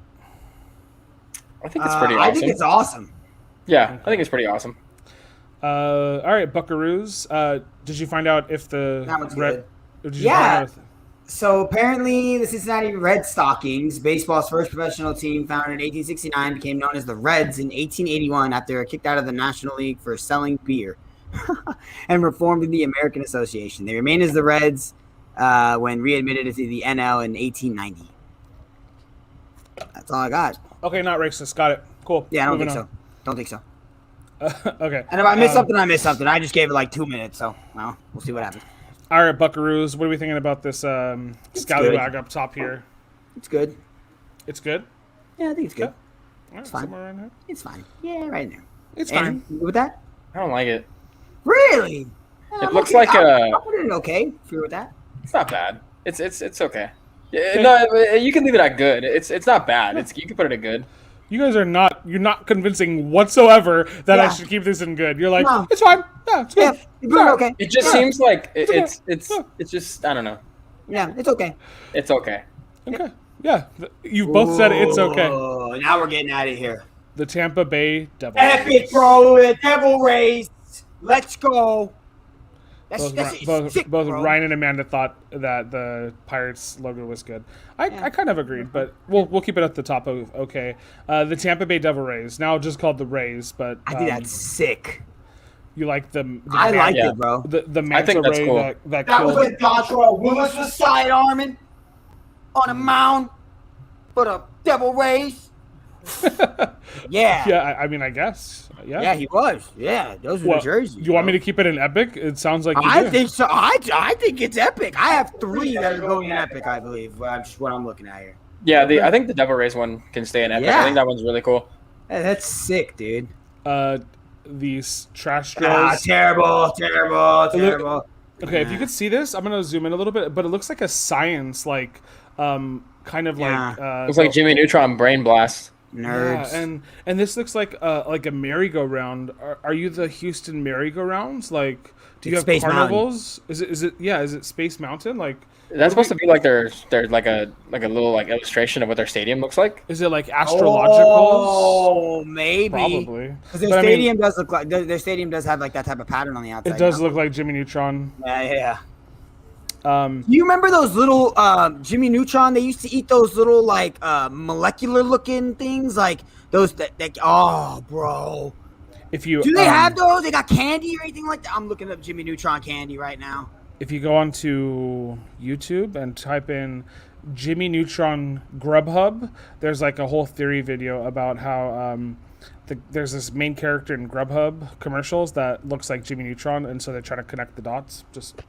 I think it's pretty I awesome. think it's awesome. Yeah, I think it's pretty awesome. All right, Buckaroos. Did you find out if the That one's red? Did you Yeah. find out So apparently, the Cincinnati Red Stockings, baseball's first professional team, founded in 1869, became known as the Reds in 1881 after they were kicked out of the National League for selling beer, and reformed in the American Association. They remained as the Reds when readmitted to the NL in 1890. That's all I got. Okay, not racist. Got it. Cool. Yeah, I don't Moving think so. Don't think so. on. Okay. And if I missed something, I missed something. I just gave it like 2 minutes, so well, we'll see what happens. All right, Buckaroos. What are we thinking about this scallywag up top here? It's good. It's good. Yeah, I think it's good. All right, fine. somewhere around here. It's fine. Yeah, right in there. It's And fine. you good with that? I don't like it. Really? It looks like I'll put it in okay. If you're with that. It's not bad. It's okay. Yeah, no, you can leave it at good. It's not bad. You can put it at good. You guys are not. You're not convincing whatsoever that I Yeah. should keep this in good. You're like, No. it's fine. Yeah, it's good. Yeah, you put it okay. It just Yeah. seems like it's Yeah. just I don't know. Yeah, it's okay. It's okay. Okay. Yeah. You both said it's okay. Ooh, now we're getting out of here. The Tampa Bay Devils. Epic, bro. The Devil Rays. Let's go. That's Both sick, bro. Ryan and Amanda thought that the Pirates logo was good. I kind of agreed, but we'll keep it at the top of okay. The Tampa Bay Devil Rays, now just called the Rays, but I think that's sick. you like the I like Yeah. it, bro. the I manta think that's ray cool. that That killed. was when Dontrell Willis was sidearming on a mound for the Devil Rays. Yeah. Yeah, I mean, I guess. Yeah. Yeah, he was. Yeah, those were Well, the jerseys. you want me bro. to keep it in epic? It sounds like you I do. think so. I think it's epic. I have 3 that are going in epic. I believe. Just what I'm looking at here. Yeah, I think the Devil Rays one can stay in epic. Yeah. I think that one's really cool. Hey, that's sick, dude. These trash Ah, straws. terrible. Okay, if you could see this, I'm gonna zoom in a little bit, but it looks like a science, like kind of Yeah. like Looks like Jimmy Neutron Brain Blast. Nerds. Yeah, and this looks like a merry-go-round. Are you the Houston merry-go-rounds? Like, do you It's have Space carnivals? Is it Space Mountain? Like, That's supposed to be like their like a little like illustration of what their stadium looks like. is it like astrologicals? Oh, maybe. Probably. Because their But I mean, stadium does look like their stadium does have like that type of pattern on the outside. it does now. look like Jimmy Neutron. Yeah. Um, Do you remember those little Jimmy Neutron? They used to eat those little like molecular looking things, like those that. Oh, bro. if you Do they have those? They got candy or anything like that? I'm looking up Jimmy Neutron candy right now. if you go onto YouTube and type in Jimmy Neutron Grubhub, there's like a whole theory video about how there's this main character in Grubhub commercials that looks like Jimmy Neutron, and so they're trying to connect the dots. Just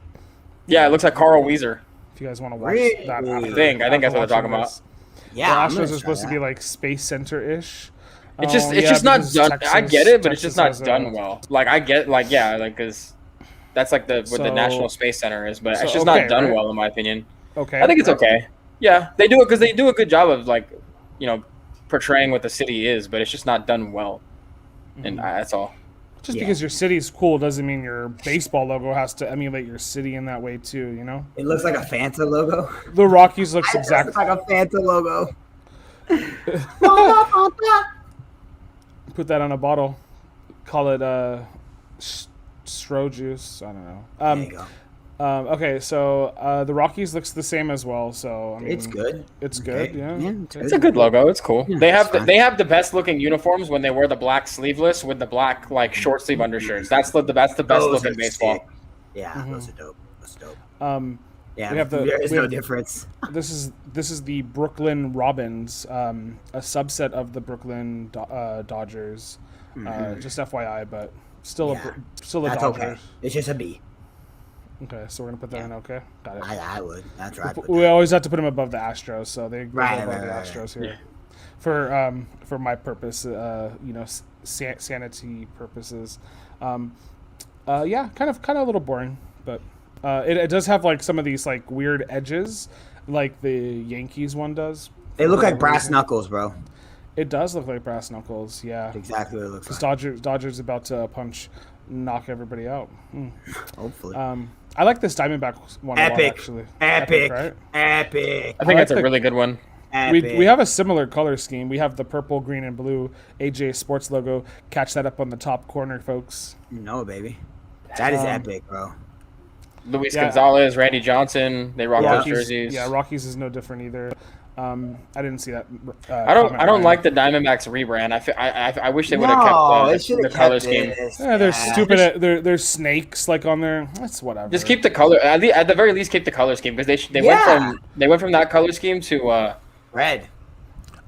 Yeah, it looks like Carl Weezer. if you guys want to watch Really? that. I think that's what they're talking about. Yeah, The I'm Astros gonna are try supposed to that. be like Space Center ish. It's just not done. I get it, but it's just not has done well. Like I get, like yeah, like because that's like what the National Space Center is, but it's just okay, not done right? well in my opinion. Okay, I think it's okay. Yeah, they do it because they do a good job of like, portraying what the city is, but it's just not done well, and that's all. Just Yeah. because your city's cool doesn't mean your baseball logo has to emulate your city in that way too. You know, It looks like a Fanta logo. the Rockies looks It exactly. looks like a Fanta logo. Put that on a bottle. Call it stro juice. I don't know. There you go. Okay, so the Rockies looks the same as well. So I mean, It's good. It's Okay. good. Yeah. It's a good logo. It's cool. Yeah, They have it's fine. they have the best looking uniforms when they wear the black sleeveless with the black like short sleeve undershirts. That's the best Those looking are baseball. sick. Yeah, those are dope. That's dope. Yeah, We have the- there is we no have- difference. This is the Brooklyn Robins, a subset of the Brooklyn Dodgers. Just FYI, but still Yeah, still a That's Dodger. okay. It's just a B. Okay, so we're gonna put that in. Okay, got it. I would. That's right. We always have to put them above the Astros, so they go Right, above right, the right, Astros right. here. For my purpose, sanity purposes. Yeah, kind of a little boring, but it does have like some of these like weird edges, like the Yankees one does. They look For like whatever brass reason. knuckles, bro. It does look like brass knuckles, yeah. That's exactly what it looks Because like. Dodgers about to knock everybody out. Hopefully. I like this Diamondback one a lot, Epic. actually. Epic. right? Epic. I think I that's like a the- really good one. Epic. We have a similar color scheme. We have the purple, green, and blue AJ Sports logo. Catch that up on the top corner, folks. No, baby. That is epic, bro. Luis Yeah. Gonzalez, Randy Johnson, they rock those Rockies, jerseys. yeah, Rockies is no different either. I didn't see that. I don't comment. like the Diamondbacks rebrand. I wish they would have No, it kept should the have color kept scheme. this. Yeah, they're Yeah. stupid. They're snakes like on there. That's whatever. Just keep the color. At the very least, keep the color scheme because they Yeah. went from that color scheme to Red.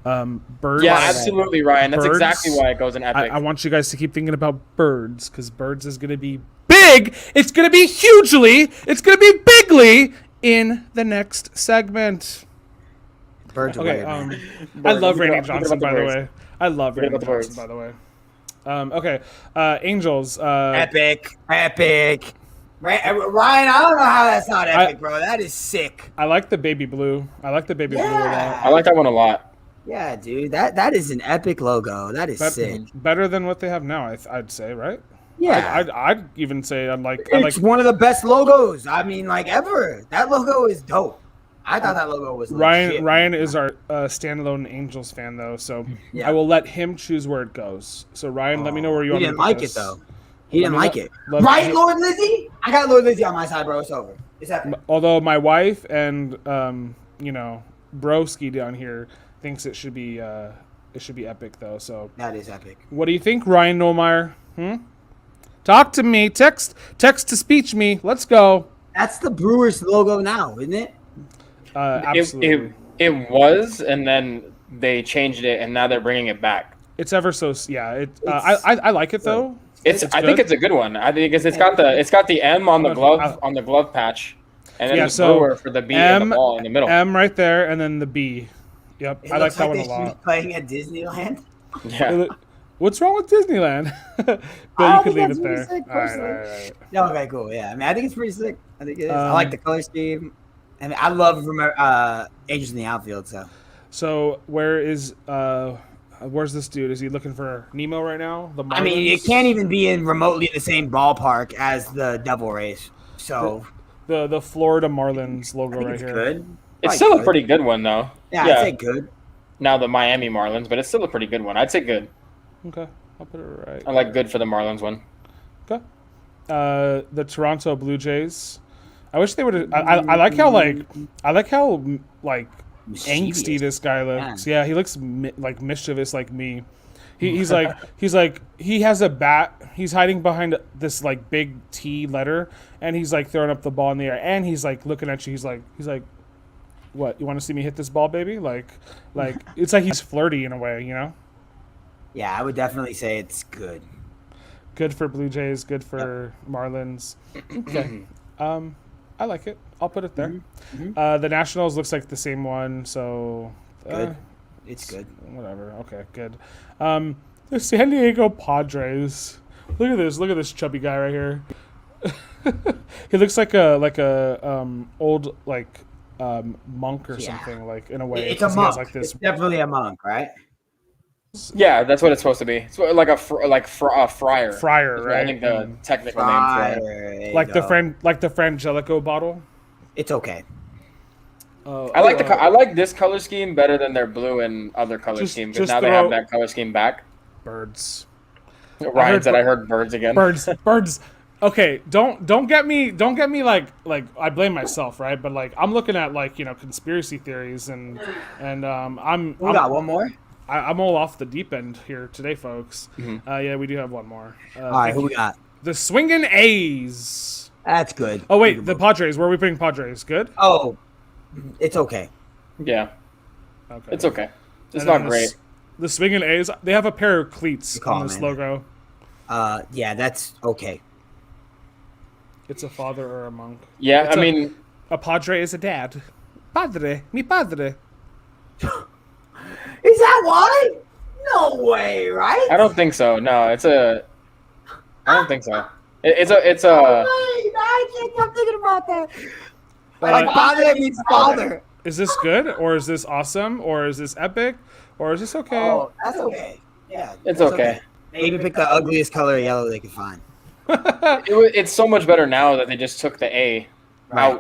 birds. yeah, absolutely, Ryan. That's Birds. exactly why it goes in epic. I want you guys to keep thinking about birds because birds is going to be big. It's going to be hugely. It's going to be bigly in the next segment. Birds are Okay. weird, man. I love Forget Randy about- forget Johnson, about by the the birds. way. I love Forget Randy about the Johnson, birds. by the way. Okay. Angels. Epic. Epic. Ryan, I don't know how that's not epic, bro. That is sick. I like the baby blue. I like the baby blue a lot. I like that one a lot. Yeah, dude. That is an epic logo. That is sick. Better than what they have now, I'd say, right? Yeah. I'd even say I like It's one of the best logos. I mean, like ever. That logo is dope. I thought that logo was legit. Ryan is our standalone Angels fan though, so Yeah. I will let him choose where it goes. So Ryan, let me know where you He want. didn't me to put like this. it though. He didn't me like know- it. let- Right, he- Lord Lizzie? I got Lord Lizzie on my side, bro. It's over. It's epic. Although my wife and Broski down here thinks it should be epic though. So That is epic. what do you think, Ryan Nolmeyer? Talk to me. Text to speech me. Let's go. That's the Brewers logo now, isn't it? Absolutely. It was, and then they changed it, and now they're bringing it back. It's ever so I like it though. I It's think good. it's a good one. I think it's got the M on the glove patch, and then Yeah, the so brewer for the B and the ball in the middle. M right there, and then the B. Yep, It I like looks that one they a should be lot. playing at Disneyland. Yeah. What's wrong with Disneyland? But I you could think leave that's it pretty there. sick, All right, personally. all right. Yeah, okay, cool. Yeah, I mean, I think it's pretty sick. I think it is. I like the color scheme. I mean, I love Angels in the Outfield. So So where is Where's this dude? Is he looking for Nemo right now? The Marlins? I mean, it can't even be in remotely the same ballpark as the Devil Rays. So the Florida Marlins I logo think right it's here. good. It's Probably still a good. pretty good one, though. Yeah, I'd say good. Now the Miami Marlins, but it's still a pretty good one. I'd say good. Okay, I'll put it right. I like good for the Marlins one. Okay. The Toronto Blue Jays. I wish they would. I like how Mischievous. angsty this guy looks. Yeah, he looks like mischievous like me. He's like he has a bat. He's hiding behind this like big T letter, and he's like throwing up the ball in the air, and he's like looking at you. He's like, what? You want to see me hit this ball, baby? Like it's like he's flirty in a way, you know. Yeah, I would definitely say it's good. Good for Blue Jays. Good for Marlins. Okay. I like it. I'll put it there. The Nationals looks like the same one, so Good. It's good. whatever. Okay, good. The San Diego Padres. Look at this. Look at this chubby guy right here. He looks like a old monk or Yeah. something, like in a way. It's a 'cause he has, monk. like this. It's definitely a monk, right? Yeah, that's what it's supposed to be. It's like a friar. Friar, Is what right? I think the technical name for it. There you Like the go. Frangelico bottle. It's okay. I like this color scheme better than their blue and other color scheme because just now they throw- have that color scheme back. Birds. Ryan said I heard birds again. Birds. Okay, don't get me like I blame myself, right? But like I'm looking at like conspiracy theories and We got one more. I'm all off the deep end here today, folks. Yeah, we do have one more. All right, who we got? The swinging A's. That's good. Oh wait, the Padres. Where are we putting Padres? Good. Oh, it's okay. Yeah, Okay. it's okay. It's And not then great. The swinging A's. They have a pair of cleats You call on this them, logo. Yeah, that's okay. It's a father or a monk. Yeah, It's I mean, A padre is a dad. Padre, mi padre. Is that why? No way, right? I don't think so. No, I don't think so. It's a. Wait, I can't stop thinking about that. Like padre means father. Is this good, or is this awesome, or is this epic, or is this okay? Oh, that's okay. Yeah, It's that's okay. They even picked the ugliest color of yellow they could find. It's so much better now that they just took the A Right.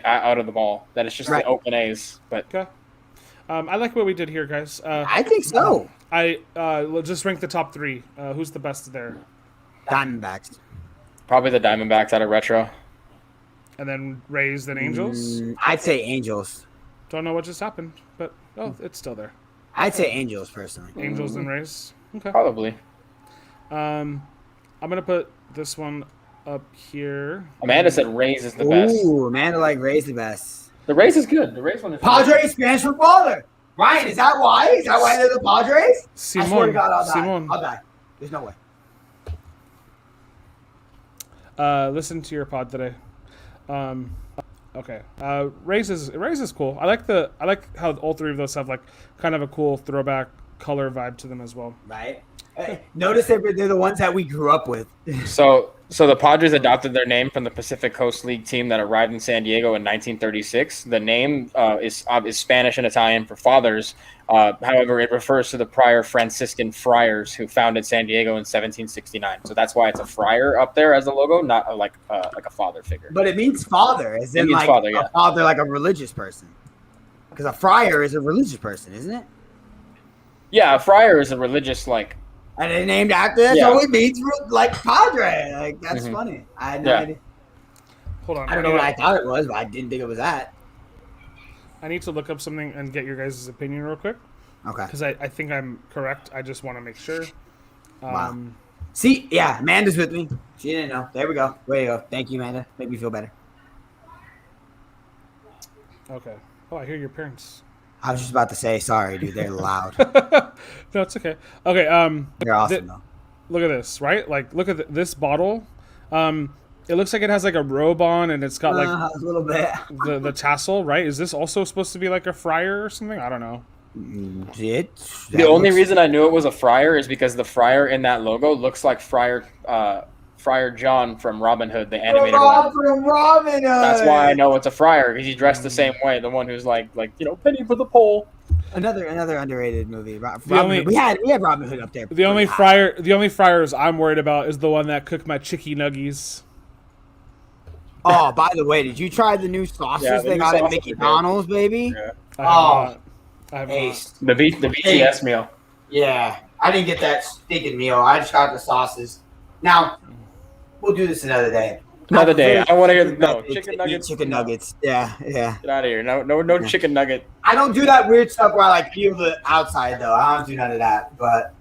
out of the ball. That it's just Right. the open A's. But Okay. I like what we did here, guys. I think so. Let's just rank the top three. Who's the best there? Diamondbacks. probably the Diamondbacks out of retro. And then Rays, then Angels. I'd say Angels. Don't know what just happened, but it's still there. I'd say Angels personally. Angels and Rays. Okay. Probably. I'm gonna put this one up here. Amanda said Rays is the best. Ooh, Amanda like Ray's the best. The Rays is good. The Rays one is Padres Spanish for father. Ryan, is that why? Is that why they're the Padres? I swear to God, I'll die. Simon. I'll die. There's no way. Listen to your pod today. Okay. Rays is cool. I like how all three of those have like kind of a cool throwback color vibe to them as well. Right? Hey, notice they're the ones that we grew up with. So the Padres adopted their name from the Pacific Coast League team that arrived in San Diego in 1936. The name is Spanish and Italian for fathers. However, it refers to the prior Franciscan friars who founded San Diego in 1769. So that's why it's a friar up there as a logo, not like a father figure. But it means father, as in means like father, yeah. a father, like a religious person. Because a friar is a religious person, isn't it? Yeah, a friar is a religious like. And they named after that, Yeah. so it means like padre. Like that's Mhm. funny. I had no Yeah. idea. Hold on. I don't know what I thought it was, but I didn't think it was that. I need to look up something and get your guys' opinion real quick Okay. because I think I'm correct. I just want to make sure. Wow. See, yeah, Amanda's with me. She didn't know. There we go. There you go. Thank you, Amanda. Make me feel better. Okay. Oh, I hear your parents. I was just about to say, sorry, dude. They're loud. No, it's okay. Okay. They're awesome, though. Look at this, right? Like, look at this bottle. It looks like it has like a robe on, and it's got like A little bit. the tassel, right? Is this also supposed to be like a friar or something? I don't know. The only reason I knew it was a friar is because the friar in that logo looks like Friar John from Robin Hood, the animated one. From Robin Hood. That's why I know it's a friar because he's dressed the same way. The one who's like penny for the pole. Another underrated movie. only- we had Robin Hood up there. The only fryers I'm worried about is the one that cooked my chicky nuggies. Oh, by the way, did you try the new sauces Yeah, the they new got at sauces are good. McDonald's, baby? Yeah. I have not. Ace. The VTS meal. Yeah, I didn't get that stinking meal. I just got the sauces. Now, we'll do this another day. Another day. I don't want to hear Chicken chicken nuggets. Chicken nuggets. Yeah. Get out of here. No chicken nugget. I don't do that weird stuff where I like peel the outside though. I don't do none of that. But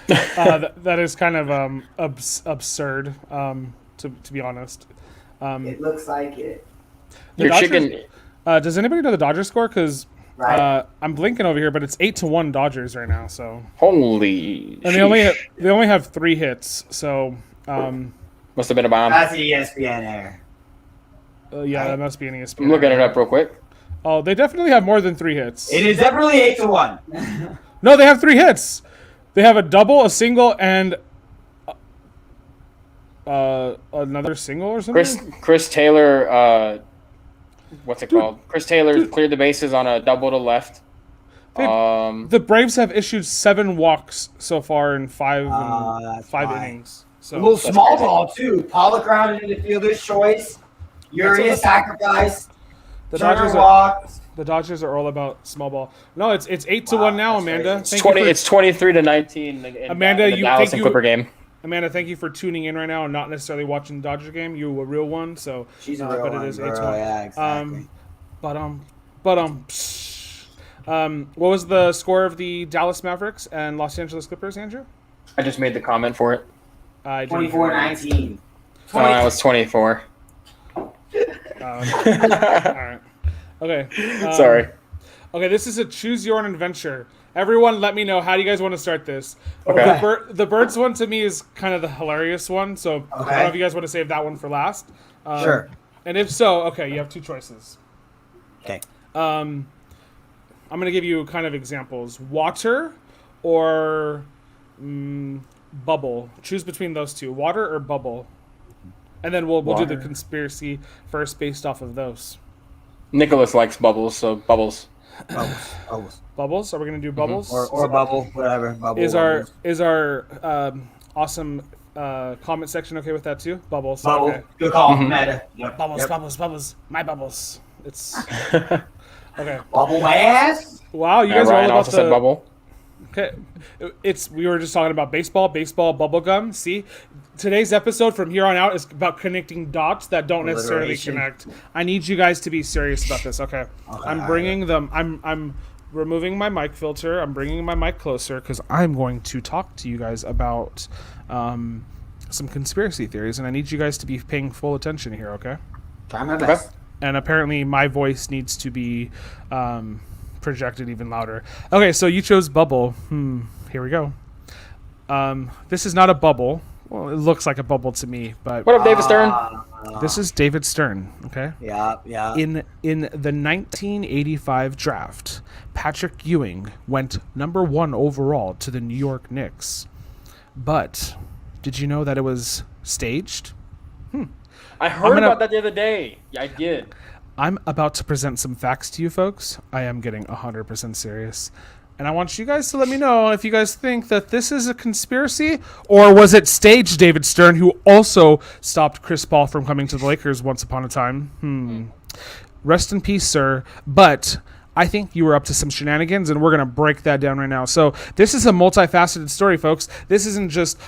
That is kind of absurd. To be honest. it looks like it. The Your Dodgers- chicken. Does anybody know the Dodgers score? Because Right. I'm blinking over here, but it's 8-1 Dodgers right now. So Holy. and they only have 3 hits. So Must have been a bomb. That's ESPN air. yeah, that must be an ESPN. I'm looking it up real quick. Oh, they definitely have more than 3 hits. It is definitely 8-1. No, they have 3 hits. They have a double, a single, and another single or something. Chris Taylor. What's it called? Chris Taylor cleared the bases on a double to left. The Braves have issued 7 walks so far in 5 that's 5 why. innings. A little So small crazy. ball too. Pollock grounded into fielder's choice. Urias sacrifice. the Turner Dodgers are all about small ball. No, it's 8-1 now, that's Amanda. crazy. It's Thank you 23-19. Amanda, in the Dallas and Clipper game. Amanda, thank you for tuning in right now and not necessarily watching the Dodger game. You a real one, so She's a real but one, it is bro. 8-1. Yeah, exactly. What was the score of the Dallas Mavericks and Los Angeles Clippers, Andrew? I just made the comment for it. I didn't hear 24-19. I was 24. it. All right. Okay. Sorry. Okay, this is a choose your own adventure. Everyone, let me know, how do you guys want to start this? Okay. The birds one to me is kind of the hilarious one, so I don't know if you guys want to save that one for last. Sure. And if so, okay, you have 2 choices. Okay. I'm going to give you kind of examples. Water or bubble. Choose between those 2. Water or bubble. And then we'll do the Water. conspiracy first based off of those. Nicholas likes bubbles, so bubbles. Bubbles. Bubbles? Are we going to do bubbles? Or bubble, whatever. Bubble. Is our awesome comment section okay with that too? Bubbles. bubble? Okay. Good call. Meta. Yep. Bubbles, Yep. bubbles. My bubbles. It's okay. Bubble my ass. Wow, you guys are all Ryan about also said the. bubble. Okay, we were just talking about baseball, bubble gum. See, today's episode from here on out is about connecting dots that don't necessarily Alliteration. connect. I need you guys to be serious about this. Okay, I'm bringing them. I'm removing my mic filter. I'm bringing my mic closer because I'm going to talk to you guys about some conspiracy theories, and I need you guys to be paying full attention here. Okay. Try my best. And apparently my voice needs to be projected even louder. Okay, so you chose bubble. Here we go. This is not a bubble. Well, it looks like a bubble to me, but What up, David Stern? this is David Stern. Okay. Yeah. In the 1985 draft, Patrick Ewing went number 1 overall to the New York Knicks. But did you know that it was staged? I heard about that the other day. Yeah, I did. I'm about to present some facts to you folks. I am getting 100% serious. And I want you guys to let me know if you guys think that this is a conspiracy or was it staged, David Stern, who also stopped Chris Paul from coming to the Lakers once upon a time. Rest in peace, sir. But I think you were up to some shenanigans, and we're going to break that down right now. So this is a multifaceted story, folks. This isn't just,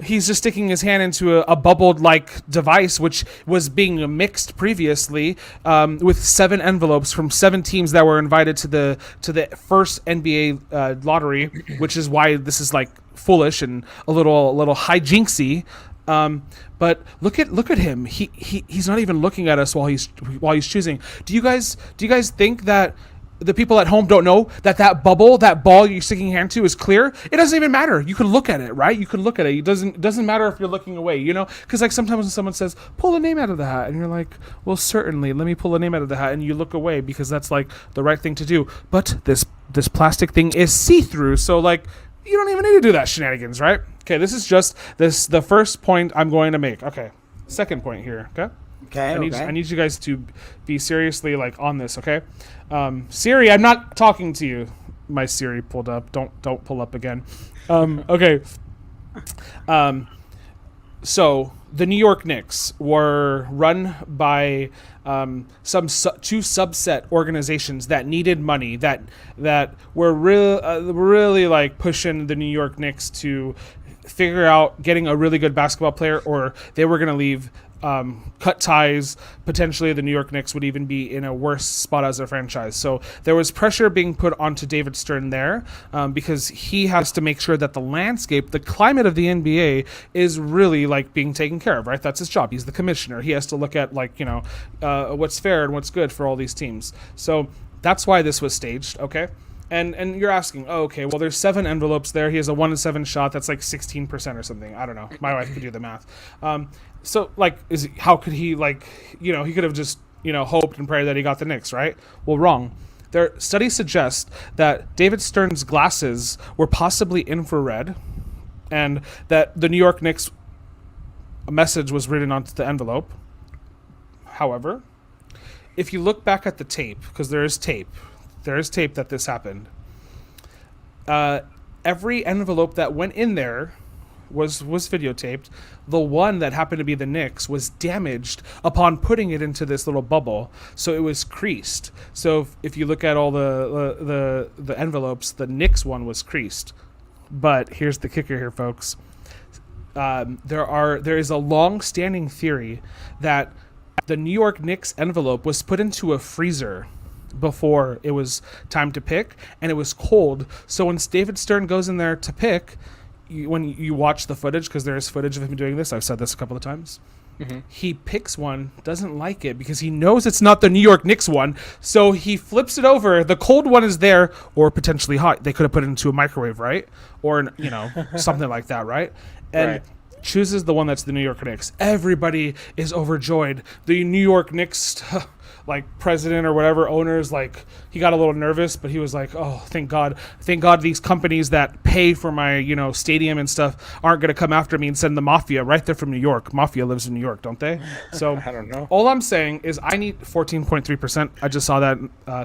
he's just sticking his hand into a bubbled-like device, which was being mixed previously with 7 envelopes from 7 teams that were invited to the first NBA lottery, which is why this is like foolish and a little hijinksy. But look at him. He's not even looking at us while he's choosing. Do you guys think that the people at home don't know that bubble, that ball you're sticking your hand to is clear? It doesn't even matter. You can look at it, right? You can look at it. It doesn't matter if you're looking away, you know? Because like sometimes when someone says, pull a name out of the hat, and you're like, well, certainly, let me pull a name out of the hat, and you look away because that's like the right thing to do. But this plastic thing is see-through, so like you don't even need to do that shenanigans, right? Okay, this is just the first point I'm going to make. Okay, second point here, okay? Okay. I need you guys to be seriously like on this, okay? Siri, I'm not talking to you. My Siri pulled up. Don't pull up again. Okay. So the New York Knicks were run by two subset organizations that needed money that were really like pushing the New York Knicks to figure out getting a really good basketball player, or they were going to leave. Cut ties. Potentially, the New York Knicks would even be in a worse spot as a franchise. So there was pressure being put onto David Stern there because he has to make sure that the landscape, the climate of the NBA is really like being taken care of, right? That's his job. He's the commissioner. He has to look at like, what's fair and what's good for all these teams. So that's why this was staged, okay? And you're asking, oh, okay, well, there's 7 envelopes there. He has a 1-7 shot. That's like 16% or something. I don't know. My wife could do the math. So, like, how could he, like, he could have just, hoped and prayed that he got the Knicks, right? Well, wrong. Their studies suggest that David Stern's glasses were possibly infrared and that the New York Knicks message was written onto the envelope. However, if you look back at the tape, because there is tape that this happened, every envelope that went in there was videotaped. The one that happened to be the Knicks was damaged upon putting it into this little bubble, so it was creased. So if you look at all the envelopes, the Knicks one was creased. But here's the kicker here, folks. There is a long-standing theory that the New York Knicks envelope was put into a freezer before it was time to pick, and it was cold. So when David Stern goes in there to pick, when you watch the footage, because there is footage of him doing this, I've said this a couple of times, he picks one, doesn't like it because he knows it's not the New York Knicks one, so he flips it over. The cold one is there, or potentially hot. They could have put it into a microwave, right? Or something like that, right? And right. Chooses the one that's the New York Knicks. Everybody is overjoyed. The New York Knicks like president or whatever, owners, like, he got a little nervous, but he was like, oh, thank God these companies that pay for my stadium and stuff aren't going to come after me and send the mafia. Right, they're from New York. Mafia lives in New York, don't they? So I don't know. All I'm saying is I need 14.3%. I just saw that.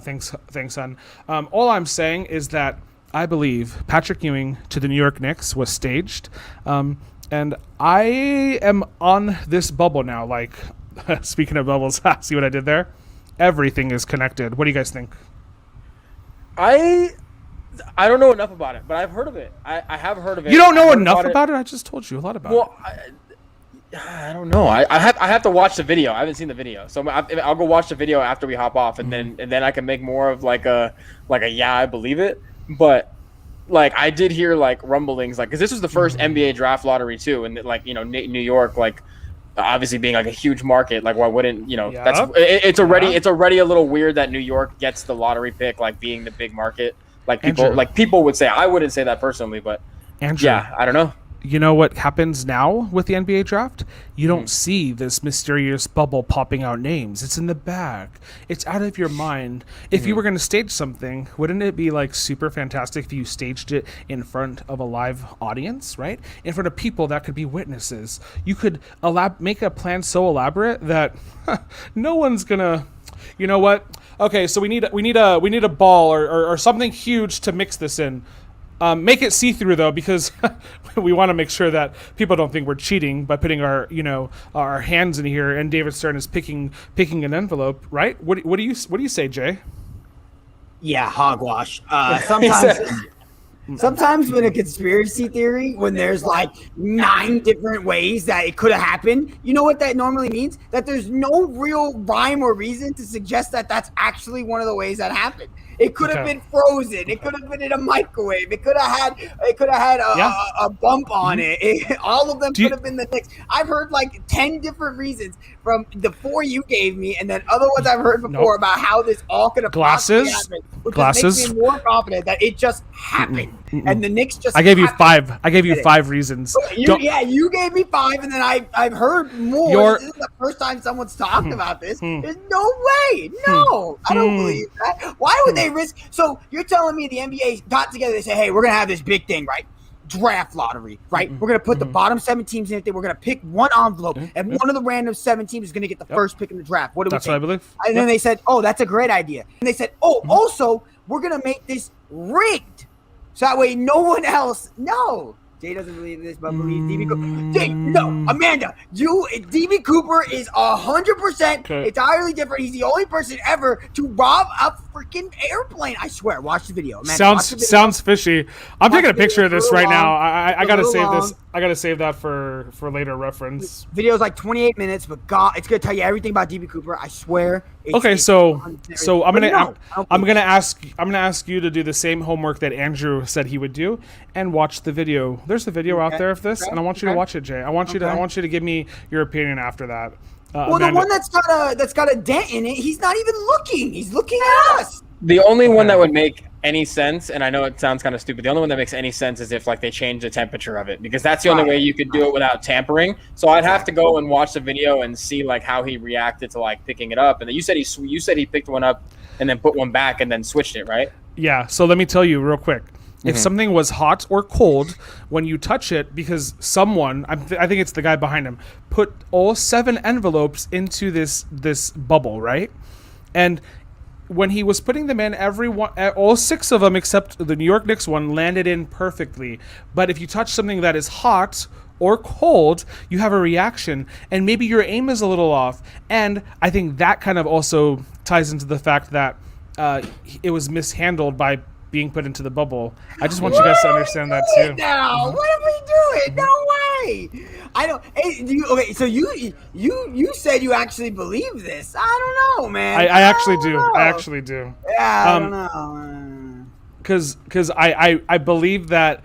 Thanks son. All I'm saying is that I believe Patrick Ewing to the New York Knicks was staged, and I am on this bubble now. Like, speaking of bubbles, see what I did there? Everything is connected. What do you guys think? I don't know enough about it, but I've heard of it. I have heard of it. You don't know enough about it? I just told you a lot about it. Well, I don't know. I have to watch the video. I haven't seen the video, so I'll go watch the video after we hop off, and then I can make more of like a yeah, I believe it. But like, I did hear like rumblings, like, because this was the first NBA draft lottery too, and like New York, like, obviously being like a huge market, like, why wouldn't that's it's already a little weird that New York gets the lottery pick, like being the big market. Like people would say. I wouldn't say that personally, but Andrew, yeah, I don't know. You know what happens now with the NBA draft? You don't see this mysterious bubble popping out names. It's in the back. It's out of your mind. If you were going to stage something, wouldn't it be like super fantastic if you staged it in front of a live audience, right? In front of people that could be witnesses. You could make a plan so elaborate that no one's gonna. You know what? Okay, so we need a ball or something huge to mix this in. Make it see-through though, because we want to make sure that people don't think we're cheating by putting our hands in here. And David Stern is picking an envelope, right? What do you say, Jay? Yeah, hogwash. Sometimes when a conspiracy theory, when there's like 9 different ways that it could have happened, you know what that normally means? That there's no real rhyme or reason to suggest that that's actually one of the ways that happened. It could have been frozen. It could have been in a microwave. It could have had a bump on it. All of them could have been the Knicks. I've heard like 10 different reasons from the 4 you gave me, and then other ones I've heard before about how this all could have possibly happened, which makes me more confident that it just happened. And the Knicks just. I gave you 5. I gave you 5 reasons. You gave me 5, and then I've heard more. This is the first time someone's talked about this. There's no way. No, I don't believe that. Why would they risk? So you're telling me the NBA got together, they say, hey, we're going to have this big thing, right? draft lottery, right? We're gonna put the bottom 7 teams in it. We're gonna pick one envelope, and one of the random 7 teams is gonna get the first pick in the draft. What do we That's think? what I believe. And then they said, "Oh, that's a great idea." And they said, "Oh, also, we're gonna make this rigged, so that way no one else." No, Jay doesn't believe this, but believes DB Cooper. Jay, no, Amanda, DB Cooper is 100% entirely different. He's the only person ever to rob a freaking airplane. I swear. Watch the video. Amanda, Sounds fishy. I'm taking a picture of this right now. I gotta save this. I gotta save that for later reference. Video's like 28 minutes, but God, it's gonna tell you everything about DB Cooper. I swear. So I'm gonna ask you to do the same homework that Andrew said he would do, and watch the video. There's a video out there of this, and I want you to watch it, Jay. I want you to give me your opinion after that. Well, Amanda, the one that's got a dent in it, he's not even looking. He's looking at us. The only one that would make any sense, and I know it sounds kind of stupid, the only one that makes any sense is if like they change the temperature of it, because that's the only way you could do it without tampering. So I'd have to go and watch the video and see like how he reacted to like picking it up. And then you said he picked one up and then put one back and then switched it, right? Yeah. So let me tell you real quick. If something was hot or cold when you touch it, because someone, I think it's the guy behind him, put all 7 envelopes into this bubble, right? And when he was putting them in, all 6 of them except the New York Knicks one landed in perfectly. But if you touch something that is hot or cold, you have a reaction, and maybe your aim is a little off. And I think that kind of also ties into the fact that it was mishandled by being put into the bubble. I just want you guys to understand that too. Now, what are we doing? No way. I don't. Hey, okay, so you said you actually believe this. I don't know, man. I actually do. I actually do. Yeah, I don't know. Because I believe that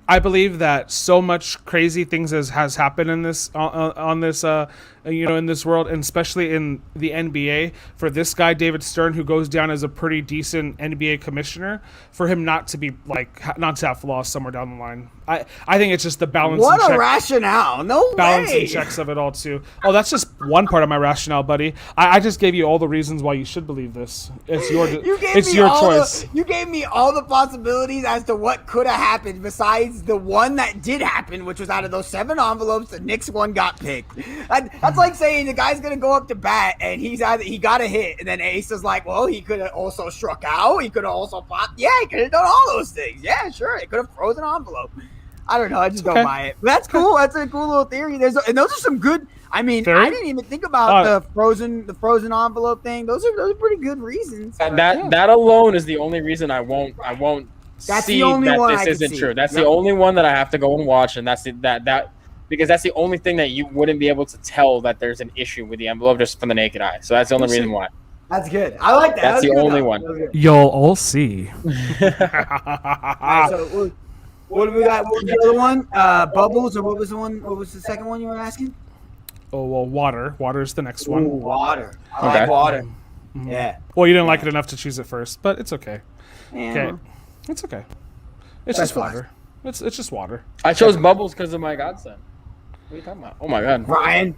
I believe that so much crazy things has happened in this in this world, and especially in the NBA. For this guy, David Stern, who goes down as a pretty decent NBA commissioner, for him not to have flaws somewhere down the line. I think it's just the balance. What a rationale! No balance way. and checks of it all too. Oh, that's just one part of my rationale, buddy. I just gave you all the reasons why you should believe this. It's your choice. You gave me all the possibilities as to what could have happened besides the one that did happen, which was out of those 7 envelopes, the Knicks one got picked. That's like saying the guy's gonna go up to bat and he got a hit, and then Ace is like, well, he could have also struck out. He could have also popped. Yeah, he could have done all those things. Yeah, sure. He could have frozen an envelope. I don't know. I just don't buy it. But that's cool. That's a cool little theory. And those are some good. I mean, I didn't even think about the frozen envelope thing. Those are pretty good reasons. That alone is the only reason I won't that's see the only that one this isn't true. That's the only one that I have to go and watch, and because that's the only thing that you wouldn't be able to tell that there's an issue with the envelope just from the naked eye. So that's the only reason why. That's good. I like that. That's the only one. You'll all see. All right, so what do we got? What was the other one? Bubbles, or what was the one? What was the second one you were asking? Oh, well, water. Water is the next one. Ooh, water. I like water. Mm-hmm. Yeah. Well, you didn't like it enough to choose it first, but it's okay. Yeah. Okay. It's okay. It's just water. It's just water. I chose bubbles because of my godson. What are you talking about? Oh my god. Ryan,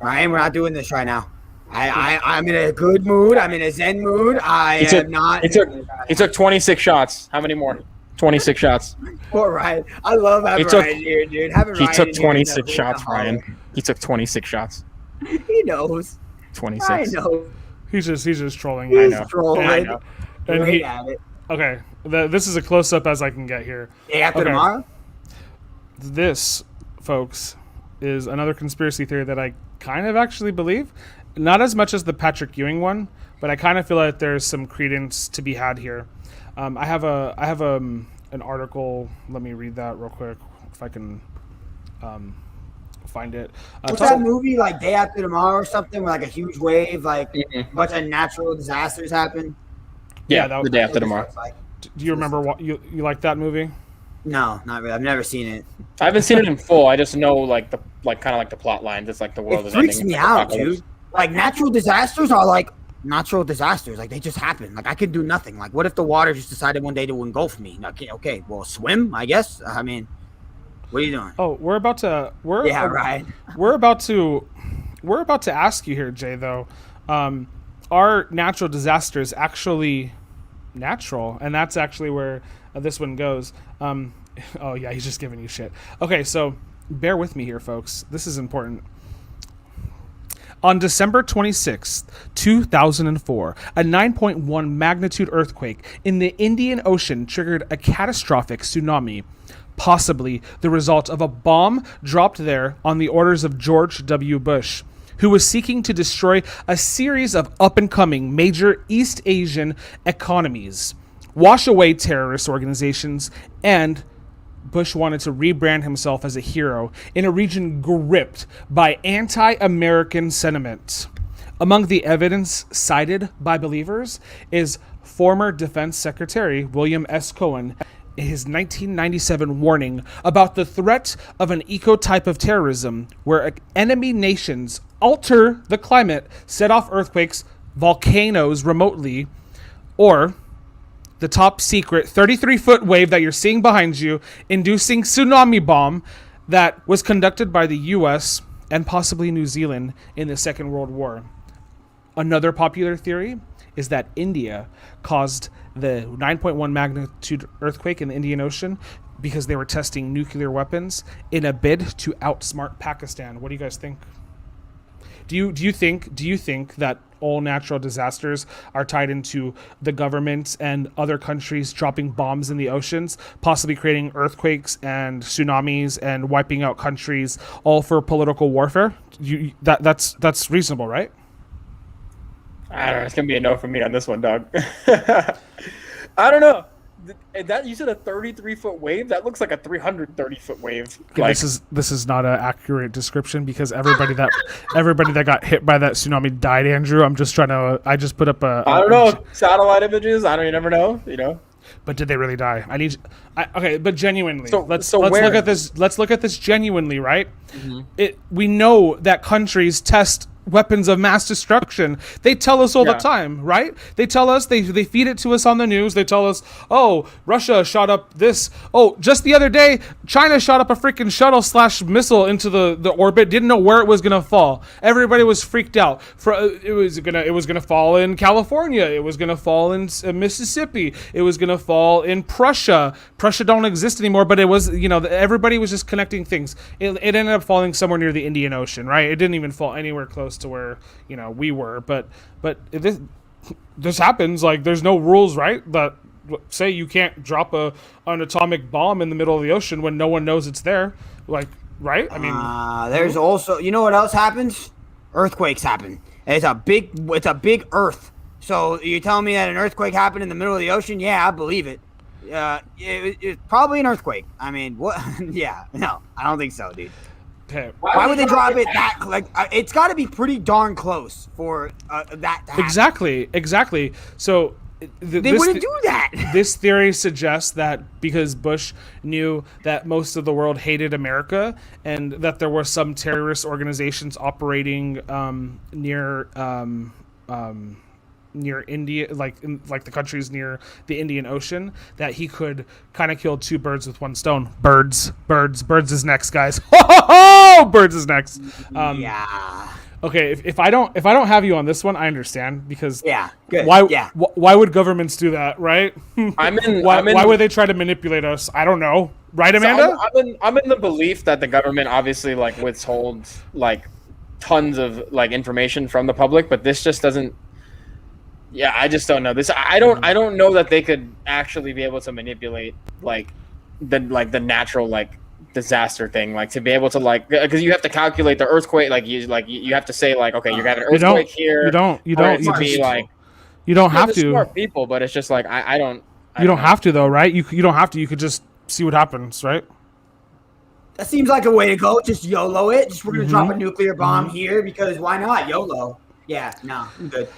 we're not doing this right now. I'm in a good mood. I'm in a zen mood. He took 26 shots. How many more? 26 shots. Poor Ryan. I love having Ryan here, dude. He took 26 shots, Ryan. He took 26 shots. He knows. 26. I know. He's just trolling. He's trolling. I know. And okay. This is a close up as I can get here. Day after tomorrow? This, folks, is another conspiracy theory that I kind of actually believe. Not as much as the Patrick Ewing one, but I kind of feel like there's some credence to be had here. I have an article. Let me read that real quick if I can find it. What's that movie, like Day After Tomorrow or something, where like a huge wave, like a bunch of natural disasters happen? Yeah, that was The Day After Tomorrow. Do you remember what you like that movie? No, not really. I've never seen it. I haven't seen it in full. I just know kind of like the plot lines. It's like the world is ending. It freaks me out, dude. Like natural disasters are like natural disasters. Like they just happen. Like I could do nothing. Like what if the water just decided one day to engulf me? Okay, well swim, I guess. I mean, what are you doing? Oh, we're about to ask you here, Jay, though. Are natural disasters actually natural, and that's actually where this one goes. Oh yeah, he's just giving you shit. Okay, so bear with me here, folks. This is important. On December 26, 2004, a 9.1 magnitude earthquake in the Indian Ocean triggered a catastrophic tsunami, possibly the result of a bomb dropped there on the orders of George W. Bush, who was seeking to destroy a series of up-and-coming major East Asian economies, wash away terrorist organizations, and Bush wanted to rebrand himself as a hero in a region gripped by anti-American sentiment. Among the evidence cited by believers is former Defense Secretary William S. Cohen, his 1997 warning about the threat of an ecotype of terrorism where enemy nations alter the climate, set off earthquakes, volcanoes remotely, or the top secret 33-foot wave that you're seeing behind you, inducing tsunami bomb that was conducted by the U.S. and possibly New Zealand in the Second World War. Another popular theory is that India caused the 9.1 magnitude earthquake in the Indian Ocean because they were testing nuclear weapons in a bid to outsmart Pakistan. What do you guys think? Do you think that all natural disasters are tied into the government and other countries dropping bombs in the oceans, possibly creating earthquakes and tsunamis and wiping out countries, all for political warfare? That's reasonable, right? I don't know. It's gonna be a no for me on this one, dog. I don't know. That you said a 33-foot wave? That looks like a 330-foot wave. Okay, like, this is not an accurate description because everybody that got hit by that tsunami died. Andrew, I just put up a. I don't know, satellite images. You never know. But did they really die? Okay, but genuinely, let's where? look at this. Let's look at this genuinely, right? Mm-hmm. We know that countries test weapons of mass destruction. They tell us all the time, right? They tell us, they feed it to us on the news. They tell us, oh, Russia shot up this. Oh, just the other day, China shot up a freaking shuttle / missile into the orbit. Didn't know where it was gonna fall. Everybody was freaked out. It was gonna fall in California. It was gonna fall in Mississippi. It was gonna fall in Prussia. Prussia don't exist anymore, but it was, everybody was just connecting things. It ended up falling somewhere near the Indian Ocean, right? It didn't even fall anywhere close to where we were, but this happens. Like, there's no rules, right, that say you can't drop an atomic bomb in the middle of the ocean when no one knows it's there, like, right? I mean, there's also, what else happens? Earthquakes happen. It's a big earth. So you're telling me that an earthquake happened in the middle of the ocean? Yeah, I believe it. It's probably an earthquake. I mean, what? Yeah, no, I don't think so, dude. Okay. Why would they drop it that? It's got to be pretty darn close for that to happen. Exactly. So they wouldn't do that. This theory suggests that because Bush knew that most of the world hated America and that there were some terrorist organizations operating near India, like the countries near the Indian Ocean, that he could kind of kill two birds with one stone. Birds is next, guys. Birds is next. Yeah. Okay, if I don't have you on this one, I understand, because good. Why would governments do that, right? Why would they try to manipulate us? I don't know, right, Amanda? So I'm in the belief that the government obviously withholds tons of information from the public, but this just doesn't. Yeah, I just don't know this. I don't know that they could actually be able to manipulate the natural disaster thing, to be able to because you have to calculate the earthquake, you have to say okay, you're gonna have an earthquake here. You don't you don't have to. Smart people, but it's just I don't. You don't have to though, right? You don't have to. You could just see what happens, right? That seems like a way to go. Just YOLO it. We're gonna drop a nuclear bomb here because why not? YOLO. Yeah, no, I'm good.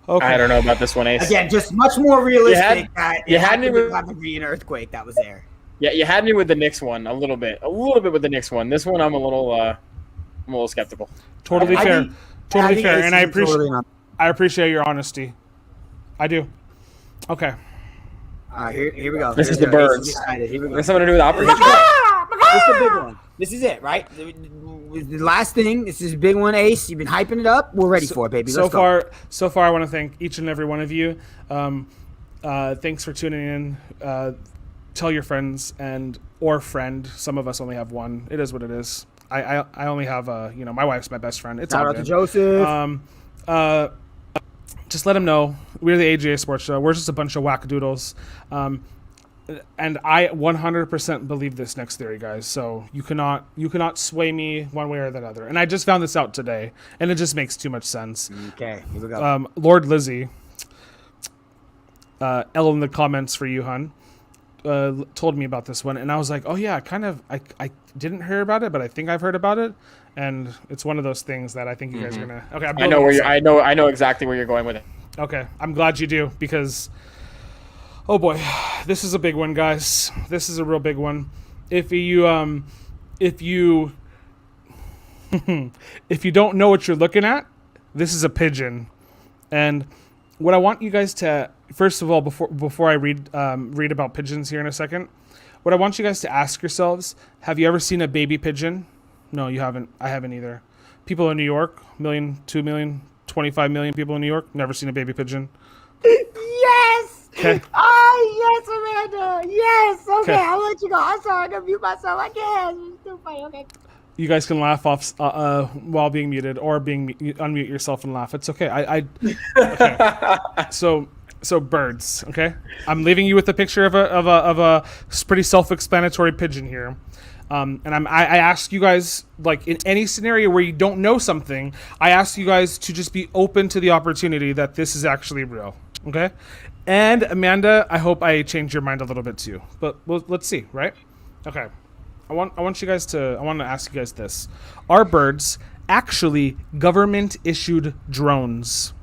Okay. I don't know about this one, Ace. Again, just much more realistic. You had me with an earthquake that was there. Yeah, you had me with the Knicks one a little bit with the Knicks one. This one I'm a little skeptical. Totally fair, and I appreciate your honesty. I do. Okay. All right, here we go. This is the birds. Here we go. There's something to do with operation. This is the big one. This is it, right? The last thing. This is a big one, Ace. You've been hyping it up. We're ready for it, baby. So far, I want to thank each and every one of you. Thanks for tuning in. Tell your friends or friend. Some of us only have one. It is what it is. I only have my wife's my best friend. It's Shout all out to good. Joseph. Just let them know we're the AJA Sports Show. We're just a bunch of wackadoodles. And I 100% believe this next theory, guys. So you cannot sway me one way or the other. And I just found this out today, and it just makes too much sense. Okay, here we go. Lord Lizzie, L in the comments for you, hun, told me about this one, and I was like, oh yeah, I didn't hear about it, but I think I've heard about it, and it's one of those things that I think you guys are gonna. Okay, I know exactly where you're going with it. Okay, I'm glad you do because. Oh boy, this is a big one, guys. This is a real big one. If you if you don't know what you're looking at, this is a pigeon. And what I want you guys to, first of all, before I read about pigeons here in a second, what I want you guys to ask yourselves: have you ever seen a baby pigeon? No, you haven't. I haven't either. People in New York, 1 million, 2 million, 25 million people in New York, never seen a baby pigeon. Yes. Okay. Oh, yes, Amanda. Yes. Okay, Okay. I'll let you go. I'm sorry. I'm going to mute myself. I can't. It's too funny. Okay. You guys can laugh off while being muted, or unmute yourself and laugh. It's okay. Okay. So birds. Okay. I'm leaving you with a picture of a pretty self-explanatory pigeon here. And I ask you guys, like in any scenario where you don't know something, I ask you guys to just be open to the opportunity that this is actually real. Okay. And Amanda, I hope I changed your mind a little bit too. But let's see, right? Okay. I want to ask you guys this. Are birds actually government issued drones?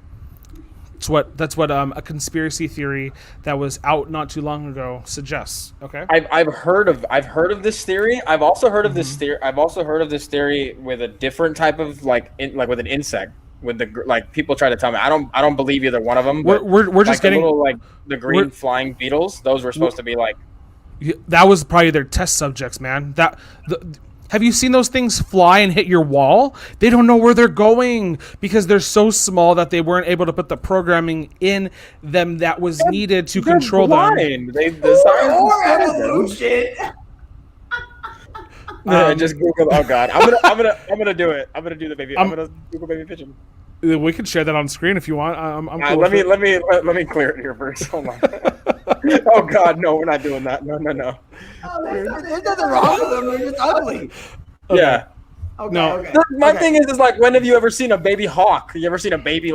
That's what a conspiracy theory that was out not too long ago suggests. Okay. I've heard of this theory. I've also heard of this theory. I've also heard of this theory with a different type of like with an insect. With the people try to tell me, I don't believe either one of them. We're just getting little, like the green flying beetles. Those were supposed to be like. That was probably their test subjects, man. Have you seen those things fly and hit your wall? They don't know where they're going because they're so small that they weren't able to put the programming in them that was needed to control them. Evolution. Just Google. Oh God, I'm gonna do it. I'm gonna do the baby. I'm gonna Google baby pigeon. We can share that on screen if you want. I'm cool let me clear it here first. Hold on. Oh God, no, we're not doing that. No. Oh, there's nothing wrong with them. They're just ugly. Okay. Yeah. Okay, No. okay. My thing is like, when have you ever seen a baby hawk? You ever seen a baby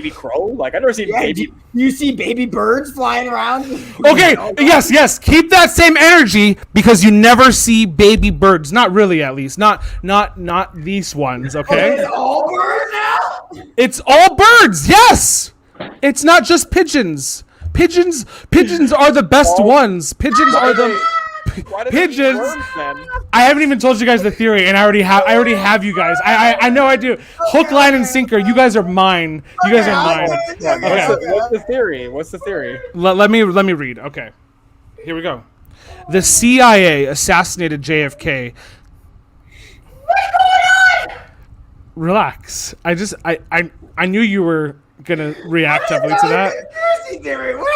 crow? Like, I've never seen baby. You see baby birds flying around? Okay, yes. Keep that same energy because you never see baby birds. Not really, at least. Not these ones, okay? It's all birds now? It's all birds, yes! It's not just pigeons. Pigeons are the best ones. Pigeons are the... Pigeons. I haven't even told you guys the theory, and I already have you guys. I know I do. Hook, line, and sinker. You guys are mine. You guys are mine. What's the theory? What's the theory? Let me read. Okay, here we go. The CIA assassinated JFK. What's going on? Relax. I knew you were gonna react heavily to that.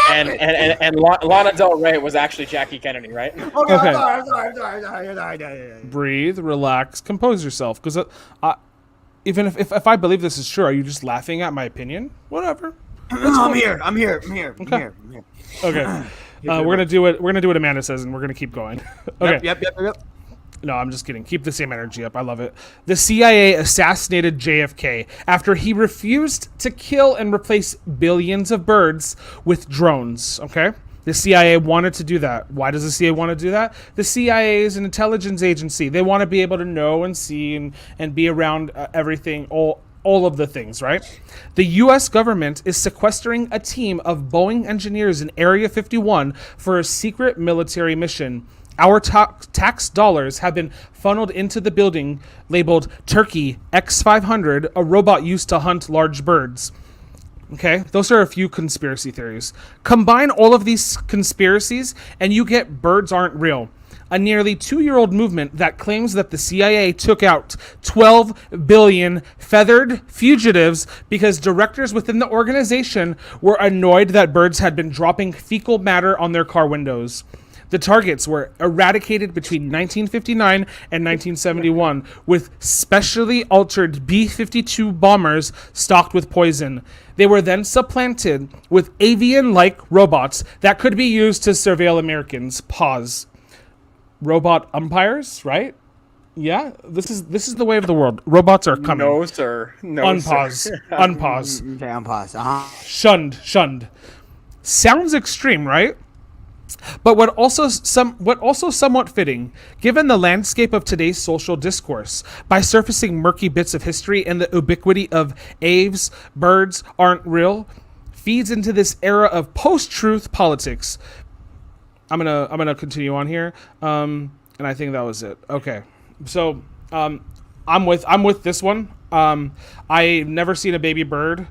And Lana Del Rey was actually Jackie Kennedy, right? Okay. I'm sorry. Breathe, relax, compose yourself. Because even if I believe this is true, are you just laughing at my opinion? Whatever. I'm here. Okay. We're gonna do what Amanda says, and we're gonna keep going. Okay. Yep. No, I'm just kidding. Keep the same energy up. I love it. The CIA assassinated JFK after he refused to kill and replace billions of birds with drones. Okay? The CIA wanted to do that. Why does the CIA want to do that? The CIA is an intelligence agency. They want to be able to know and see and be around everything, all of the things, right? The U.S. government is sequestering a team of Boeing engineers in Area 51 for a secret military mission. Our tax dollars have been funneled into the building labeled Turkey X500, a robot used to hunt large birds. Okay, those are a few conspiracy theories. Combine all of these conspiracies and you get birds aren't real. a nearly 2-year-old movement that claims that the CIA took out 12 billion feathered fugitives because directors within the organization were annoyed that birds had been dropping fecal matter on their car windows. The targets were eradicated between 1959 and 1971 with specially altered B-52 bombers stocked with poison. They were then supplanted with avian-like robots that could be used to surveil Americans. Pause. Robot umpires, right? Yeah, this is the way of the world. Robots are coming. No, sir. No, Unpause. sir. Unpause. Okay, unpause. Shunned. Sounds extreme, right? But what also somewhat fitting, given the landscape of today's social discourse, by surfacing murky bits of history and the ubiquity of aves, birds aren't real, feeds into this era of post-truth politics. I'm gonna continue on here, and I think that was it. Okay, so I'm with this one. I've never seen a baby bird.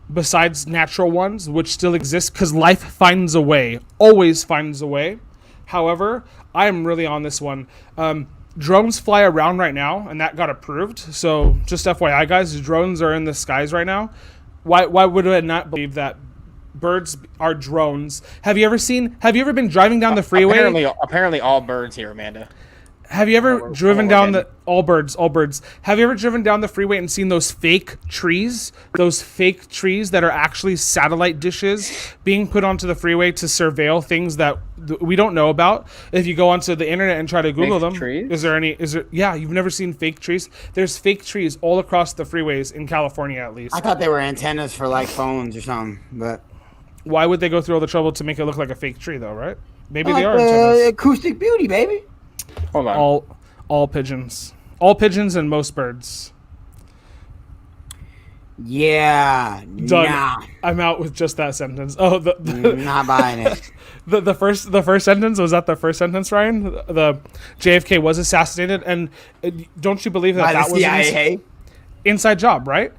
Besides natural ones, which still exist, because life finds a way, always finds a way. However, I am really on this one. Drones fly around right now, and that got approved. So just FYI, guys, drones are in the skies right now. Why would I not believe that birds are drones? Have you ever been driving down the freeway? Apparently all birds here, Amanda. Have you ever driven down the all birds? Have you ever driven down the freeway and seen those fake trees? Those fake trees that are actually satellite dishes being put onto the freeway to surveil things that we don't know about. If you go onto the internet and try to Google them, trees? Yeah, you've never seen fake trees? There's fake trees all across the freeways in California, at least. I thought they were antennas for like phones or something, but why would they go through all the trouble to make it look like a fake tree, though? Right? Maybe they are antennas. Acoustic beauty, baby. Hold on. All pigeons and most birds. Yeah, Done. nah, I'm out with just that sentence. Oh, not buying it. the first sentence, was that the first sentence, Ryan? The JFK was assassinated, and don't you believe By that the was CIA? inside job, right?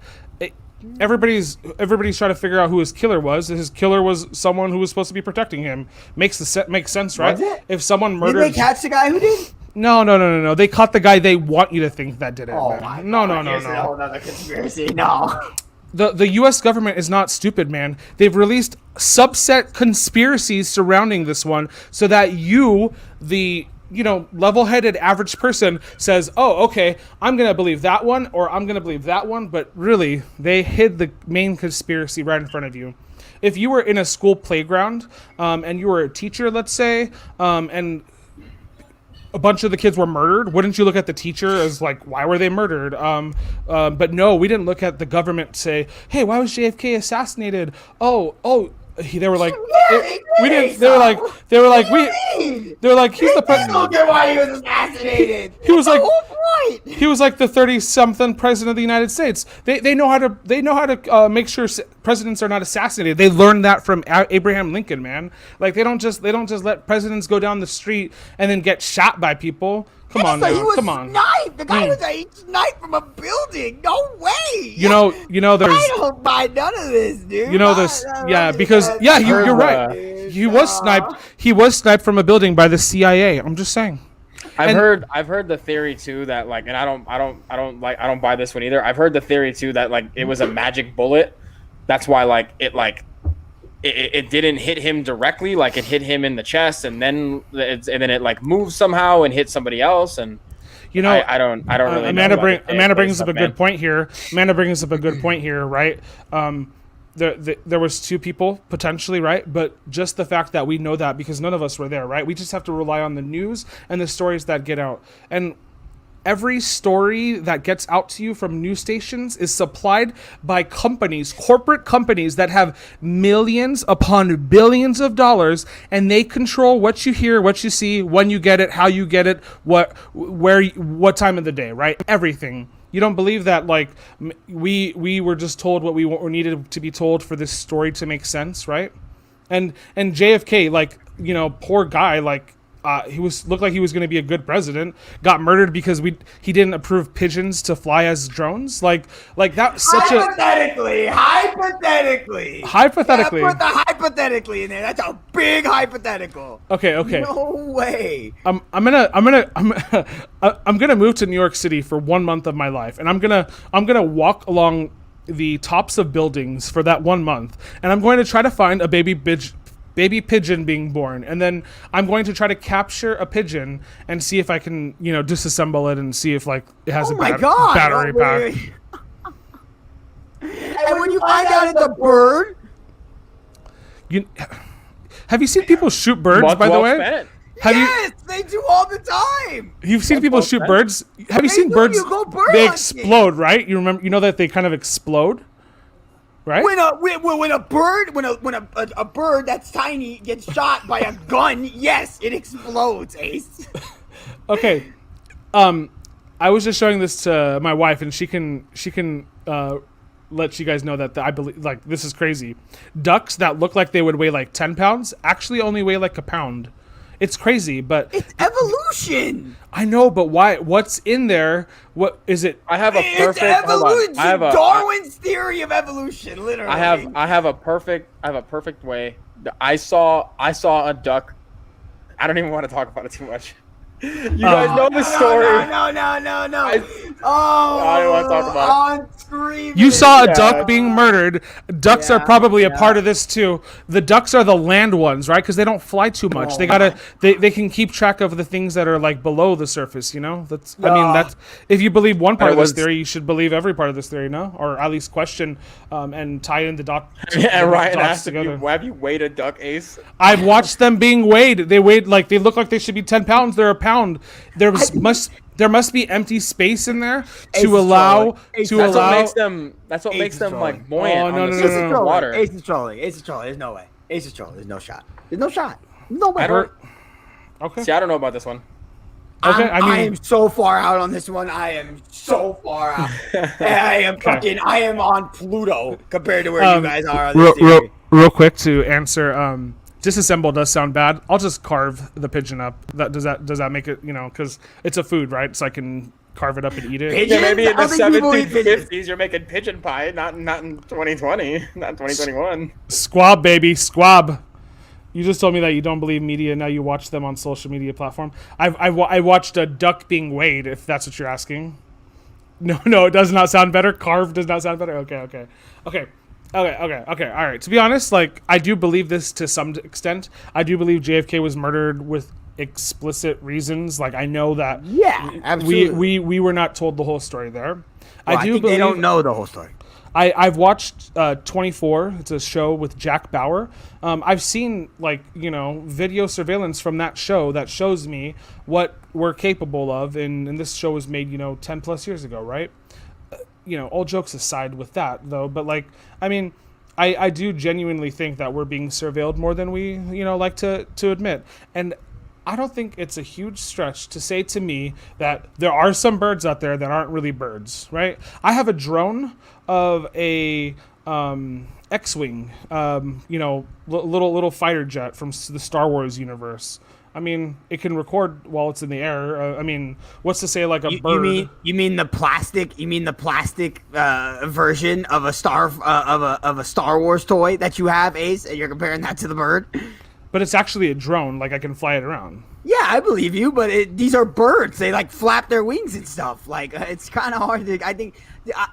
Everybody's trying to figure out who his killer was. His killer was someone who was supposed to be protecting him. Makes sense, right? Was it? If someone murdered, Did they catch the guy who did? No. They caught the guy they want you to think that did it. Oh man. my No. God, here's a whole other conspiracy. No. The U.S. government is not stupid, man. They've released subset conspiracies surrounding this one so that you, the level-headed average person, says, oh, okay, I'm going to believe that one or I'm going to believe that one. But really, they hid the main conspiracy right in front of you. If you were in a school playground and you were a teacher, let's say, and a bunch of the kids were murdered, wouldn't you look at the teacher as like, why were they murdered? But no, we didn't look at the government say, hey, why was JFK assassinated? They were like, we didn't. They were like, he's the president. Look at why he was assassinated. He was That's like, the whole point. he was like the 30-something president of the United States. They know how to make sure presidents are not assassinated. They learned that from Abraham Lincoln, man. Like they don't just let presidents go down the street and then get shot by people. Come on, He now. was Come on. sniped. The guy was sniped from a building. No way. You know, there's. I don't buy none of this, dude. You're right. He was sniped. He was sniped from a building by the CIA. I'm just saying. I've heard the theory too that like, and I don't buy this one either. I've heard the theory too that like it was a magic bullet. That's why it didn't hit him directly, like it hit him in the chest, and then it like moved somehow and hit somebody else. And I don't really. Amanda brings up a good point here. Right? There was two people potentially, right? But just the fact that we know that because none of us were there, right? We just have to rely on the news and the stories that get out. And every story that gets out to you from news stations is supplied by corporate companies that have millions upon billions of dollars, and they control what you hear, what you see, when you get it, how you get it, what time of the day, right? Everything. You don't believe that like we were just told what we needed to be told for this story to make sense, right? And JFK, like, poor guy, like he looked like he was going to be a good president. Got murdered because he didn't approve pigeons to fly as drones. Like that. Such hypothetically. a hypothetically. Yeah, put the hypothetically in there. That's a big hypothetical. Okay. No way. I'm gonna move to New York City for 1 month of my life, and I'm gonna walk along the tops of buildings for that 1 month, and I'm going to try to find a baby pigeon being born, and then I'm going to try to capture a pigeon and see if I can, disassemble it and see if like it has battery pack. And when you find out it's a bird, have you seen people shoot birds? By the way, yes, they do all the time. You've seen people shoot birds. Have you seen birds? They explode, right? You know that they kind of explode. Right? When a bird that's tiny gets shot by a gun, yes, it explodes, Ace. Okay, I was just showing this to my wife, and she can let you guys know that I believe, like, this is crazy. Ducks that look like they would weigh like 10 pounds actually only weigh like a pound. It's crazy, but it's evolution. I know, but why? What's in there? What is it? I have a perfect. It's evolution. I have Darwin's theory of evolution. Literally. I have a perfect way. I saw a duck. I don't even want to talk about it too much. You guys know the story. No. I don't want to talk about it. On screen. You saw a duck being murdered. Ducks are probably a part of this too. The ducks are the land ones, right? Because they don't fly too much. They can keep track of the things that are like below the surface. That's if you believe one part of this theory, you should believe every part of this theory, no? Or at least question and tie in the dot. Yeah, Ryan asked together. Have you weighed a duck, Ace? I've watched them being weighed. They weighed like they look like they should be 10 pounds. They're a pound. There must be empty space in there to allow. That's what makes them like buoyant on the surface of water. Ace is trolling. There's no way. Ace is trolling. There's no shot. No way. Okay. See, I don't know about this one. Okay, I am so far out on this one. I am so far out. I am on Pluto compared to where you guys are on this theory. Real quick to answer. Disassemble does sound bad. I'll just carve the pigeon up. Does that make it? Because it's a food, right? So I can carve it up and eat it. Pigeons? Yeah, maybe in the 1750s you're making pigeon pie, not in 2020, not in 2021. Squab, baby, squab. You just told me that you don't believe media. Now you watch them on social media platform. I watched a duck being weighed. If that's what you're asking. No, it does not sound better. Carved does not sound better. Okay. All right. To be honest, like, I do believe this to some extent. I do believe JFK was murdered with explicit reasons. Like, I know that. Yeah, absolutely. We were not told the whole story there. I think they don't know the whole story. I've watched 24. It's a show with Jack Bauer. I've seen video surveillance from that show that shows me what we're capable of, and this show was made 10 plus years ago, right? All jokes aside with that, though, but I do genuinely think that we're being surveilled more than we, like to admit. And I don't think it's a huge stretch to say to me that there are some birds out there that aren't really birds, right? I have a drone of a X-Wing, little fighter jet from the Star Wars universe. I mean, it can record while it's in the air. What's to say like a bird? You mean the plastic version of a Star Wars toy that you have, Ace, and you're comparing that to the bird? But it's actually a drone. Like, I can fly it around. Yeah, I believe you, but these are birds. They flap their wings and stuff. It's kind of hard to.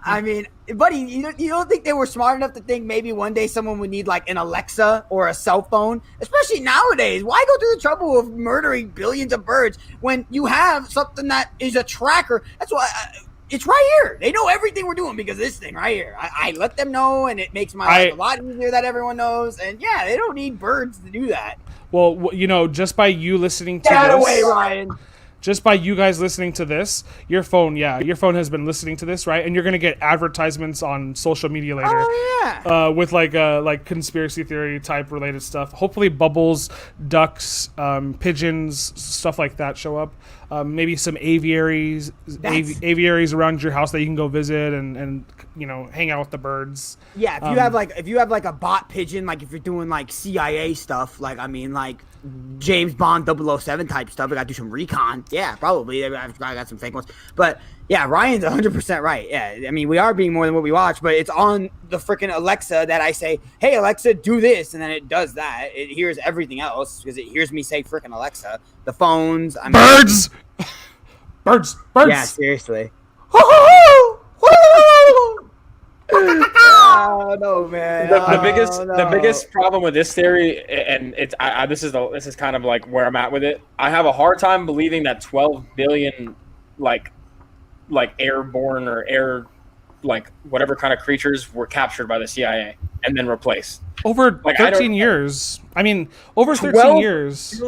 I mean, buddy, you don't think they were smart enough to think maybe one day someone would need an Alexa or a cell phone, especially nowadays? Why go through the trouble of murdering billions of birds when you have something that is a tracker? That's why. It's right here. They know everything we're doing because of this thing right here. I let them know, and it makes my life a lot easier that everyone knows. And yeah, they don't need birds to do that. Well, just by you listening to Get away, Ryan. Just by you guys listening to this, your phone has been listening to this, right? And you're gonna get advertisements on social media later. Oh yeah. With like conspiracy theory type related stuff. Hopefully, bubbles, ducks, pigeons, stuff like that show up. maybe some aviaries, aviaries around your house that you can go visit and hang out with the birds. Yeah, if you have like a bot pigeon, like if you're doing like CIA stuff, like I mean like James Bond 007 type stuff, I got to do some recon. Yeah, probably. I got some fake ones, but yeah, Ryan's 100% right. Yeah, I mean we are being more than what we watch, but it's on the freaking Alexa that I say, "Hey Alexa, do this," and then it does that. It hears everything else because it hears me say freaking Alexa. The phones, birds, birds. Yeah, seriously. Oh no, man! The biggest problem with this theory, and this is kind of like where I'm at with it. I have a hard time believing that 12 billion like airborne or air like whatever kind of creatures were captured by the CIA and then replaced over 13 years. I mean, over 13 years.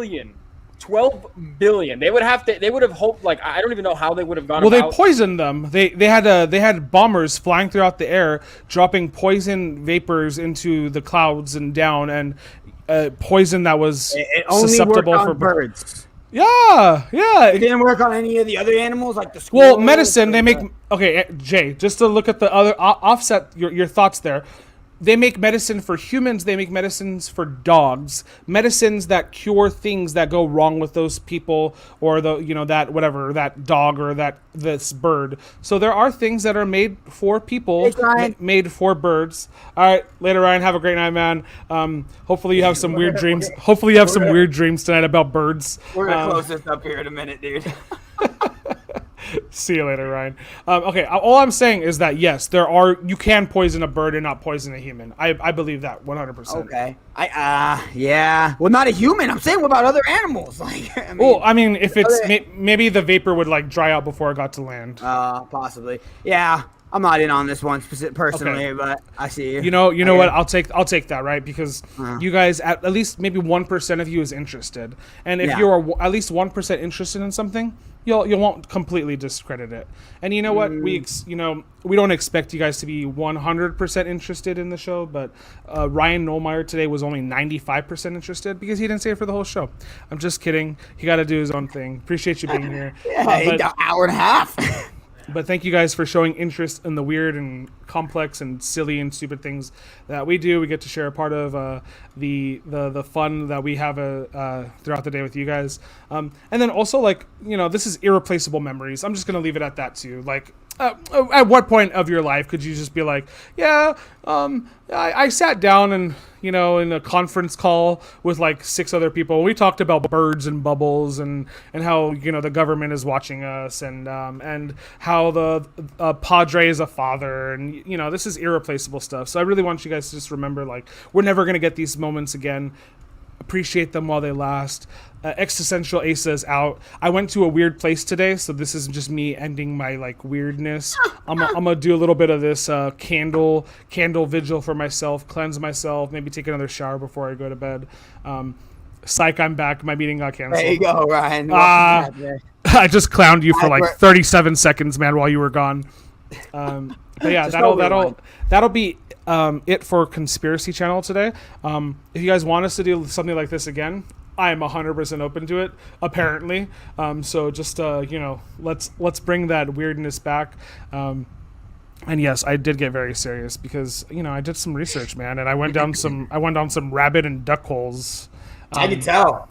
12 billion. They would have hoped, like, I don't even know how they would have gone about. Well, they poisoned them. They had bombers flying throughout the air, dropping poison vapors into the clouds and down, and poison that was susceptible for birds. Yeah. It didn't work on any of the other animals, like the squirrels. Well, medicine, they make... Okay, Jay, just to look at the other... offset your thoughts there. They make medicine for humans. They make medicines for dogs. Medicines that cure things that go wrong with those people or that dog or this bird. So there are things that are made for people, made for birds. All right, later, Ryan. Have a great night, man. Hopefully you have some weird dreams. Hopefully you have some weird dreams tonight about birds. We're gonna close this up here in a minute, dude. See you later, Ryan. Okay, all I'm saying is that yes, you can poison a bird and not poison a human. I believe that 100%. Okay. Yeah. Well, not a human. I'm saying what about other animals? Like, if it's maybe the vapor would like dry out before it got to land. Possibly. Yeah. I'm not in on this one personally, but I see you. You know what? I'll take that, right? Because you guys, at least maybe 1% of you is interested, and if you're at least 1% interested in something, you won't completely discredit it. And you know what? We don't expect you guys to be 100% interested in the show, but Ryan Nolmeyer today was only 95% interested because he didn't say it for the whole show. I'm just kidding. He got to do his own thing. Appreciate you being here. An hour and a half. But thank you guys for showing interest in the weird and complex and silly and stupid things that we do. We get to share a part of the fun that we have throughout the day with you guys. And then also, this is irreplaceable memories. I'm just going to leave it at that, too. Like, at what point of your life could you just be like, I sat down and, in a conference call with like 6 other people. We talked about birds and bubbles and how, the government is watching us and how the padre is a father. And, this is irreplaceable stuff. So I really want you guys to just remember, like, we're never going to get these moments again. Appreciate them while they last. Existential Asa is out. I went to a weird place today, so this isn't just me ending my like weirdness. I'm gonna do a little bit of this candle vigil for myself, cleanse myself, maybe take another shower before I go to bed. Psych, I'm back. My meeting got canceled. There you go, Ryan. I just clowned you for like 37 seconds, man, while you were gone. But yeah, that'll be it for Conspiracy Channel today. If you guys want us to do something like this again, I am 100% open to it, apparently. So just let's bring that weirdness back. And yes, I did get very serious because I did some research, man, and I went down some rabbit and duck holes. I can tell.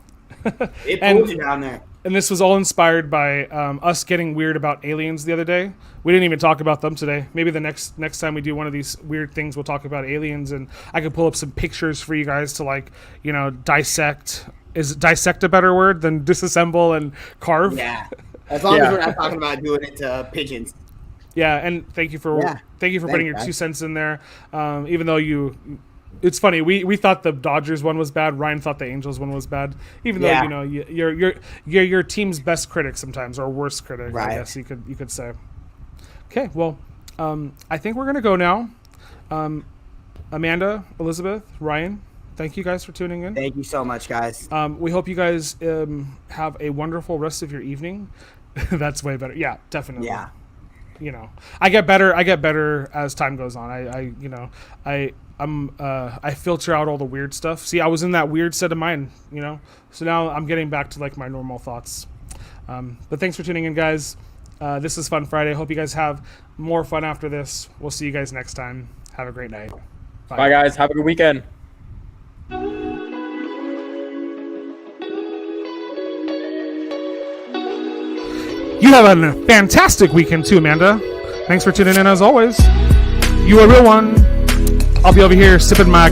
It pulled you down there. And this was all inspired by us getting weird about aliens the other day. We didn't even talk about them today. Maybe the next time we do one of these weird things, we'll talk about aliens, and I can pull up some pictures for you guys to dissect. Is dissect a better word than disassemble and carve? Yeah, as long as we're not talking about doing it to pigeons. Yeah, and thank you for putting your 2 cents in there. Even though it's funny. We thought the Dodgers one was bad. Ryan thought the Angels one was bad. Even though you're your team's best critic sometimes, or worst critic, right. I guess you could say. Okay, well, I think we're gonna go now. Amanda, Elizabeth, Ryan, thank you guys for tuning in. Thank you so much, guys. We hope you guys have a wonderful rest of your evening. That's way better. Yeah, definitely. Yeah. I get better as time goes on. I filter out all the weird stuff. See, I was in that weird set of mind, so now I'm getting back to like my normal thoughts. But thanks for tuning in, guys. This is Fun Friday. Hope you guys have more fun after this. We'll see you guys next time. Have a great night. Bye guys. Have a good weekend. You have a fantastic weekend too, Amanda. Thanks for tuning in as always. You a real one. I'll be over here sipping my